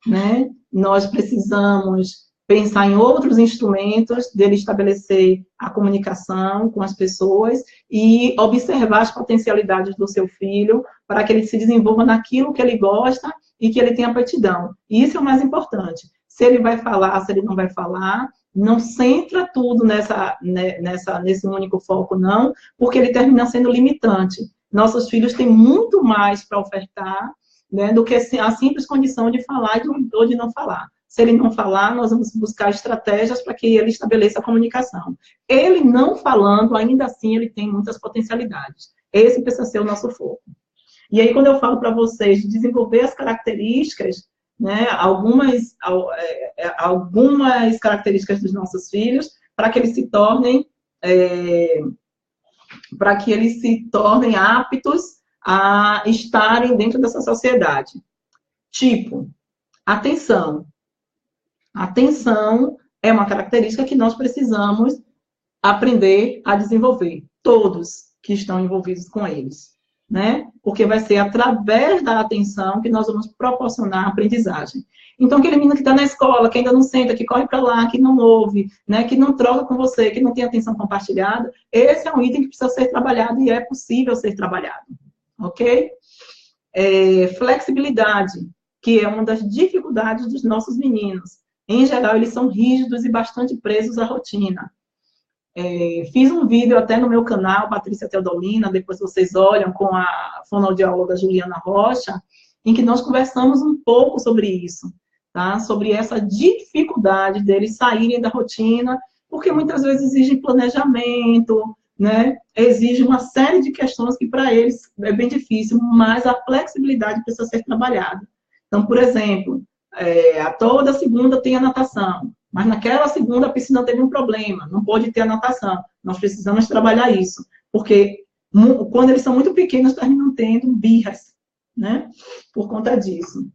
[SPEAKER 1] né? Nós precisamos pensar em outros instrumentos dele estabelecer a comunicação com as pessoas e observar as potencialidades do seu filho para que ele se desenvolva naquilo que ele gosta e que ele tenha aptidão. Isso é o mais importante. Se ele vai falar, se ele não vai falar, não centra tudo nesse único foco, não, porque ele termina sendo limitante. Nossos filhos têm muito mais para ofertar, né, do que a simples condição de falar ou de não falar. Se ele não falar, nós vamos buscar estratégias para que ele estabeleça a comunicação. Ele não falando, ainda assim, ele tem muitas potencialidades. Esse precisa ser o nosso foco. E aí, quando eu falo para vocês de desenvolver as características, né, algumas características dos nossos filhos, para que eles se tornem aptos a estarem dentro dessa sociedade. Tipo, atenção. Atenção é uma característica que nós precisamos aprender a desenvolver, todos que estão envolvidos com eles, né? Porque vai ser através da atenção que nós vamos proporcionar a aprendizagem. Então, aquele menino que está na escola, que ainda não senta, que corre para lá, que não ouve, né? Que não troca com você, que não tem atenção compartilhada, esse é um item que precisa ser trabalhado e é possível ser trabalhado, ok? Flexibilidade, que é uma das dificuldades dos nossos meninos. Em geral, eles são rígidos e bastante presos à rotina. Fiz um vídeo até no meu canal, Patrícia Teodolina, depois vocês olham, com a fonoaudióloga Juliana Rocha, em que nós conversamos um pouco sobre isso, tá? Sobre essa dificuldade deles saírem da rotina, porque muitas vezes exige planejamento, né? Exige uma série de questões que para eles é bem difícil, mas a flexibilidade precisa ser trabalhada. Então, por exemplo, toda segunda tem a natação, mas naquela segunda a piscina teve um problema, não pode ter a natação. Nós precisamos trabalhar isso, porque quando eles são muito pequenos, terminam tendo birras, né? Por conta disso.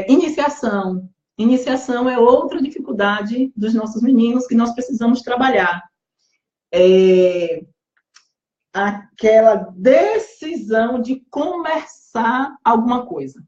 [SPEAKER 1] Iniciação. Iniciação é outra dificuldade dos nossos meninos que nós precisamos trabalhar. Aquela decisão de começar alguma coisa.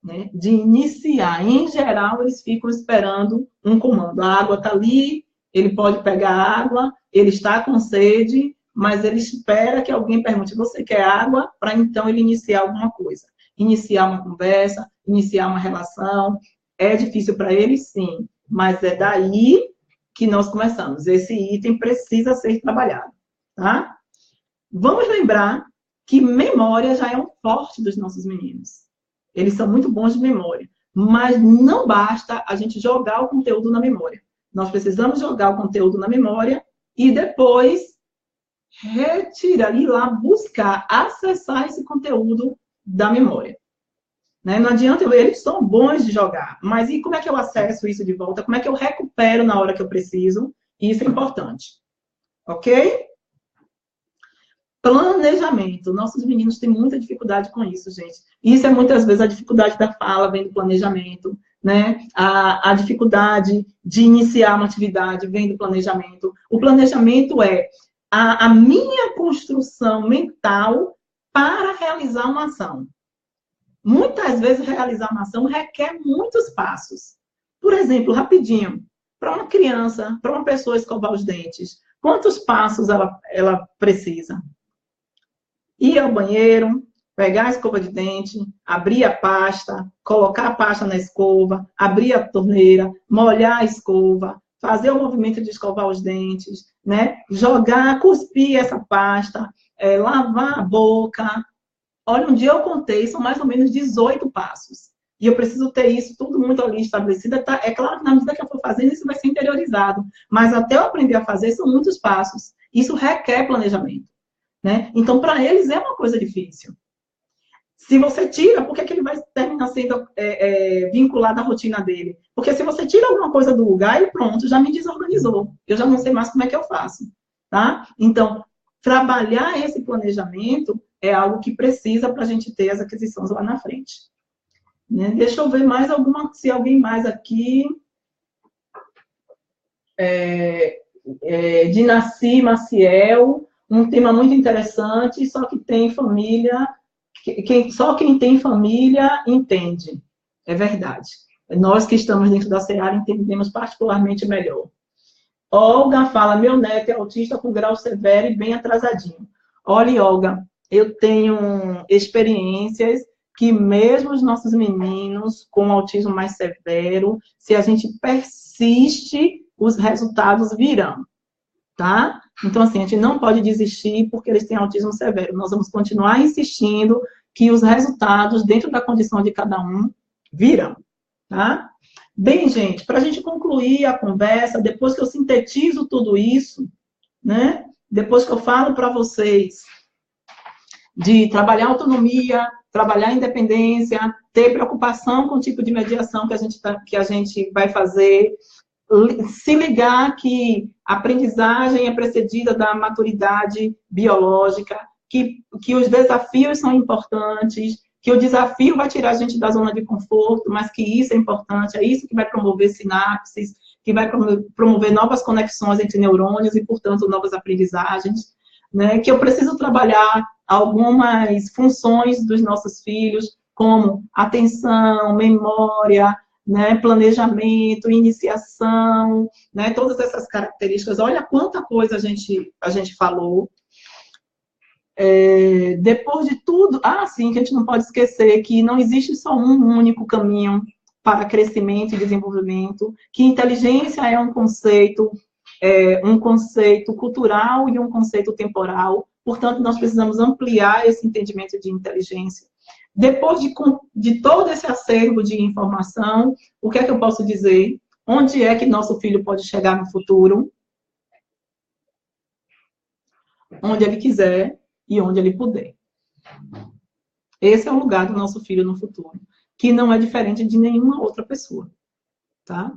[SPEAKER 1] Né, de iniciar. Em geral, eles ficam esperando um comando. A água está ali, ele pode pegar a água, ele está com sede, mas ele espera que alguém pergunte: você quer água? Para então ele iniciar alguma coisa. Iniciar uma conversa, iniciar uma relação. É difícil para ele, sim, mas é daí que nós começamos. Esse item precisa ser trabalhado, tá? Vamos lembrar que memória já é um forte dos nossos meninos. Eles são muito bons de memória, mas não basta a gente jogar o conteúdo na memória. Nós precisamos jogar o conteúdo na memória e depois retirar, ir lá buscar, acessar esse conteúdo da memória. Né? Não adianta, eles são bons de jogar, mas e como é que eu acesso isso de volta? Como é que eu recupero na hora que eu preciso? Isso é importante. Ok? Planejamento. Nossos meninos têm muita dificuldade com isso, gente. Isso é muitas vezes a dificuldade da fala, vem do planejamento, né? A dificuldade de iniciar uma atividade vem do planejamento. O planejamento é a minha construção mental para realizar uma ação. Muitas vezes realizar uma ação requer muitos passos. Por exemplo, rapidinho, para uma criança, para uma pessoa escovar os dentes, quantos passos ela precisa? Ir ao banheiro, pegar a escova de dente, abrir a pasta, colocar a pasta na escova, abrir a torneira, molhar a escova, fazer o movimento de escovar os dentes, né? Jogar, cuspir essa pasta, lavar a boca. Olha, um dia eu contei, são mais ou menos 18 passos. e eu preciso ter isso tudo muito ali estabelecido. Tá? É claro que na medida que eu for fazendo, isso vai ser interiorizado. Mas até eu aprender a fazer, são muitos passos. Isso requer planejamento, né? Então, para eles, é uma coisa difícil. Se você tira, por que ele vai terminar sendo vinculado à rotina dele? Porque se você tira alguma coisa do lugar, ele pronto, já me desorganizou. Eu já não sei mais como é que eu faço, tá? Então, trabalhar esse planejamento é algo que precisa para a gente ter as aquisições lá na frente. Né? Deixa eu ver mais alguma, se alguém mais aqui... Dinaci Maciel, um tema muito interessante, só que tem família... Só quem tem família entende. É verdade. Nós que estamos dentro da Seara entendemos particularmente melhor. Olga fala, meu neto é autista com grau severo e bem atrasadinho. Olha, Olga, eu tenho experiências que mesmo os nossos meninos com autismo mais severo, se a gente persiste, os resultados virão. Tá? Então, assim, a gente não pode desistir porque eles têm autismo severo. Nós vamos continuar insistindo que os resultados, dentro da condição de cada um, virão. Tá? Bem, gente, para a gente concluir a conversa, depois que eu sintetizo tudo isso, né? Depois que eu falo para vocês de trabalhar autonomia, trabalhar independência, ter preocupação com o tipo de mediação que a gente vai fazer, se ligar que a aprendizagem é precedida da maturidade biológica, que os desafios são importantes, que o desafio vai tirar a gente da zona de conforto, mas que isso é importante, é isso que vai promover sinapses, que vai promover novas conexões entre neurônios e, portanto, novas aprendizagens, né? Que eu preciso trabalhar algumas funções dos nossos filhos, como atenção, memória, né, planejamento, iniciação, né, todas essas características. Olha quanta coisa a gente falou. Depois de tudo, sim, que a gente não pode esquecer que não existe só um único caminho para crescimento e desenvolvimento, que inteligência é um conceito cultural e um conceito temporal, portanto, nós precisamos ampliar esse entendimento de inteligência. Depois de todo esse acervo de informação, o que é que eu posso dizer? Onde é que nosso filho pode chegar no futuro? Onde ele quiser e onde ele puder. Esse é o lugar do nosso filho no futuro, que não é diferente de nenhuma outra pessoa, tá?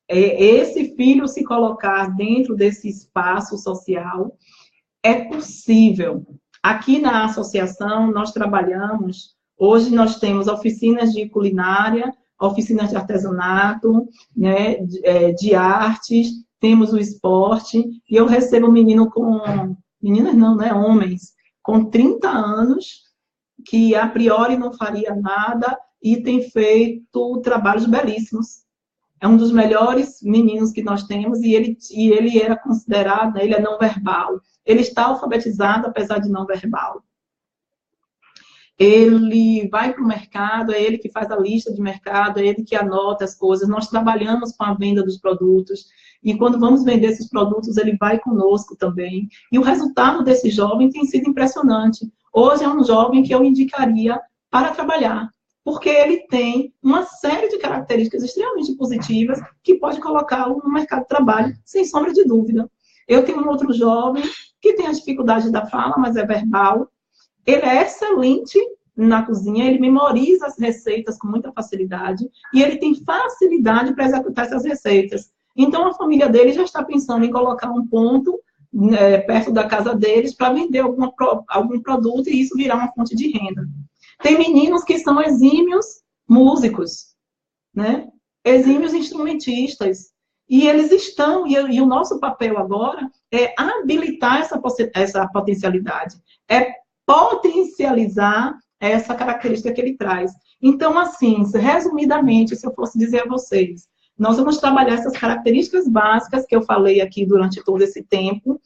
[SPEAKER 1] Esse filho se colocar dentro desse espaço social é possível. Aqui na associação, nós trabalhamos, hoje nós temos oficinas de culinária, oficinas de artesanato, né, de artes, temos o esporte, e eu recebo meninas não, né, homens, com 30 anos, que a priori não faria nada, e tem feito trabalhos belíssimos. É um dos melhores meninos que nós temos, e ele era considerado, né, ele é não verbal. Ele está alfabetizado, apesar de não verbal. Ele vai para o mercado, é ele que faz a lista de mercado, é ele que anota as coisas. Nós trabalhamos com a venda dos produtos. E quando vamos vender esses produtos, ele vai conosco também. E o resultado desse jovem tem sido impressionante. Hoje é um jovem que eu indicaria para trabalhar, porque ele tem uma série de características extremamente positivas que pode colocá-lo no mercado de trabalho, sem sombra de dúvida. Eu tenho um outro jovem que tem a dificuldade da fala, mas é verbal. Ele é excelente na cozinha, ele memoriza as receitas com muita facilidade e ele tem facilidade para executar essas receitas. Então, a família dele já está pensando em colocar um ponto perto da casa deles para vender algum produto e isso virar uma fonte de renda. Tem meninos que são exímios músicos, né? Exímios instrumentistas. E eles estão, e o nosso papel agora é habilitar essa potencialidade, é potencializar essa característica que ele traz. Então, assim, resumidamente, se eu fosse dizer a vocês, nós vamos trabalhar essas características básicas que eu falei aqui durante todo esse tempo,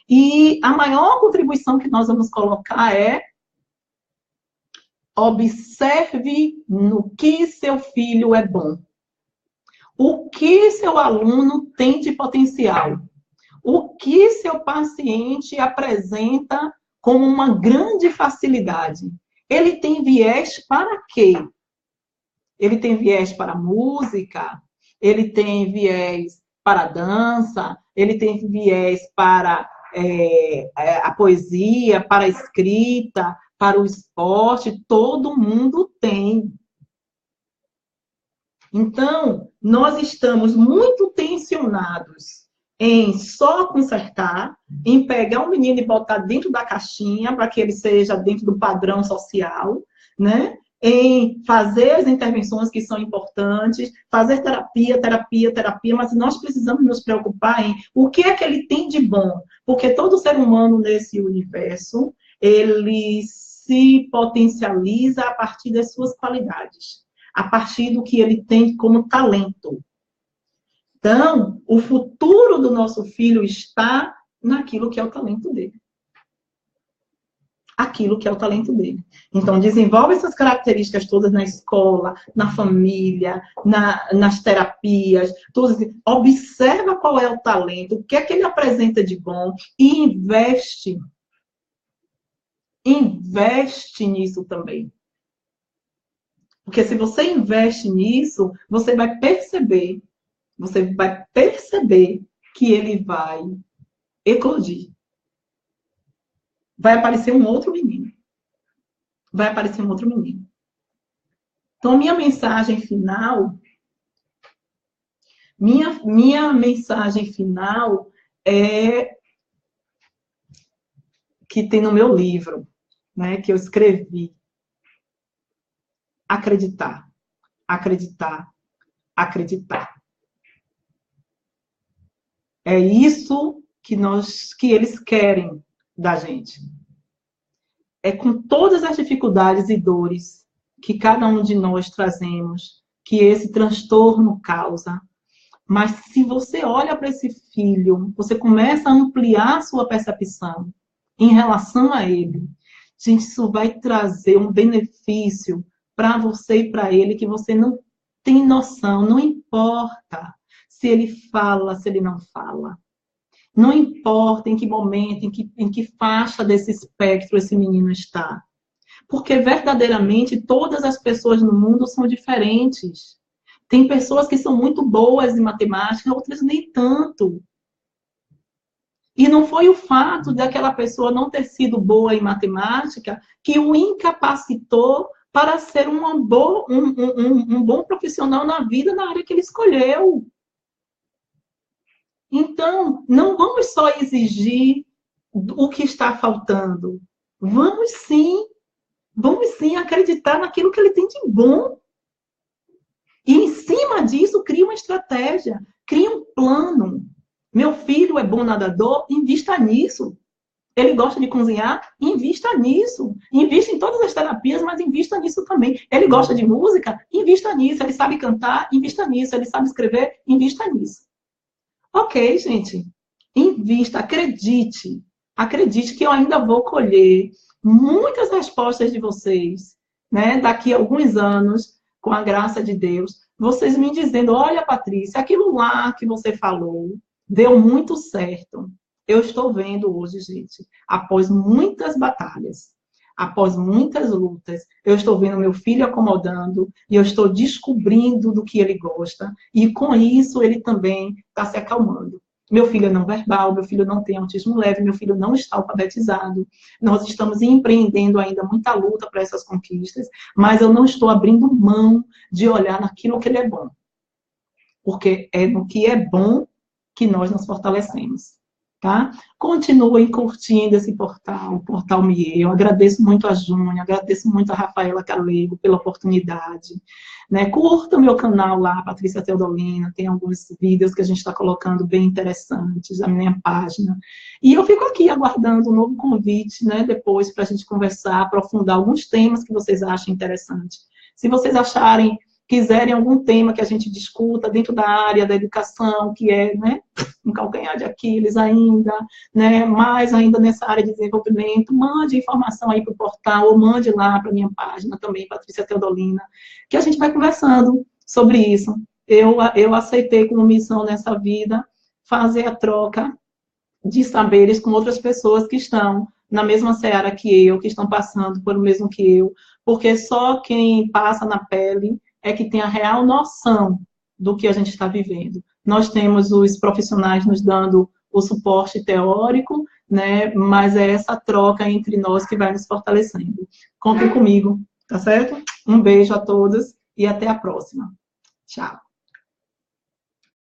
[SPEAKER 1] e a maior contribuição que nós vamos colocar é observe no que seu filho é bom. O que seu aluno tem de potencial? O que seu paciente apresenta como uma grande facilidade? Ele tem viés para quê? Ele tem viés para a música, ele tem viés para a dança, ele tem viés para a poesia, para a escrita, para o esporte, todo mundo tem. Então, nós estamos muito tensionados em só consertar, em pegar um menino e botar dentro da caixinha para que ele seja dentro do padrão social, né? Em fazer as intervenções que são importantes, fazer terapia, terapia, terapia, mas nós precisamos nos preocupar em o que é que ele tem de bom, porque todo ser humano nesse universo, ele se potencializa a partir das suas qualidades, a partir do que ele tem como talento. Então, o futuro do nosso filho está naquilo que é o talento dele. Aquilo que é o talento dele. Então, desenvolve essas características todas na escola, na família, nas terapias, todas. Observa qual é o talento, o que é que ele apresenta de bom e investe. Investe nisso também. Porque se você investe nisso, você vai perceber que ele vai eclodir. Vai aparecer um outro menino. Vai aparecer um outro menino. Então, minha mensagem final é que tem no meu livro, né, que eu escrevi. Acreditar, acreditar, acreditar. É isso que eles querem da gente. É com todas as dificuldades e dores que cada um de nós trazemos, que esse transtorno causa. Mas se você olha para esse filho, você começa a ampliar a sua percepção em relação a ele, gente, isso vai trazer um benefício para você e para ele que você não tem noção. Não importa se ele fala, se ele não fala. Não importa em que momento, em que faixa desse espectro esse menino está. Porque verdadeiramente todas as pessoas no mundo são diferentes. Tem pessoas que são muito boas em matemática, outras nem tanto. E não foi o fato daquela pessoa não ter sido boa em matemática que o incapacitou para ser um bom profissional na vida, na área que ele escolheu. Então, não vamos só exigir o que está faltando. Vamos sim acreditar naquilo que ele tem de bom. E em cima disso, cria uma estratégia, cria um plano. Meu filho é bom nadador, invista nisso. Ele gosta de cozinhar, invista nisso. Invista em todas as terapias, mas invista nisso também. Ele gosta de música, invista nisso. Ele sabe cantar, invista nisso. Ele sabe escrever, invista nisso. Ok, gente. Invista, acredite. Acredite que eu ainda vou colher muitas respostas de vocês, né? Daqui a alguns anos, com a graça de Deus, vocês me dizendo, olha, Patrícia, aquilo lá que você falou deu muito certo. Eu estou vendo hoje, gente, após muitas batalhas, após muitas lutas, eu estou vendo meu filho acomodando e eu estou descobrindo do que ele gosta e com isso ele também está se acalmando. Meu filho é não verbal, meu filho não tem autismo leve, meu filho não está alfabetizado. Nós estamos empreendendo ainda muita luta para essas conquistas, mas eu não estou abrindo mão de olhar naquilo que ele é bom. Porque é no que é bom que nós nos fortalecemos. Tá? Continuem curtindo esse portal, o Portal MIE. Eu agradeço muito a Júnia, agradeço muito a Rafaela Calego pela oportunidade. Né? Curta o meu canal lá, Patrícia Teodolina, tem alguns vídeos que a gente está colocando bem interessantes, a minha página. E eu fico aqui aguardando um novo convite, né, depois para a gente conversar, aprofundar alguns temas que vocês achem interessantes. Se vocês quiserem algum tema que a gente discuta dentro da área da educação, que é, né, um calcanhar de Aquiles ainda, né, mais ainda nessa área de desenvolvimento, mande informação aí para o portal, ou mande lá para a minha página também, Patrícia Teodolina, que a gente vai conversando sobre isso. Eu aceitei como missão nessa vida fazer a troca de saberes com outras pessoas que estão na mesma seara que eu, que estão passando pelo mesmo que eu, porque só quem passa na pele é que tem a real noção do que a gente está vivendo. Nós temos os profissionais nos dando o suporte teórico, né? Mas é essa troca entre nós que vai nos fortalecendo. Contem comigo, tá certo? Um beijo a todos e até a próxima. Tchau.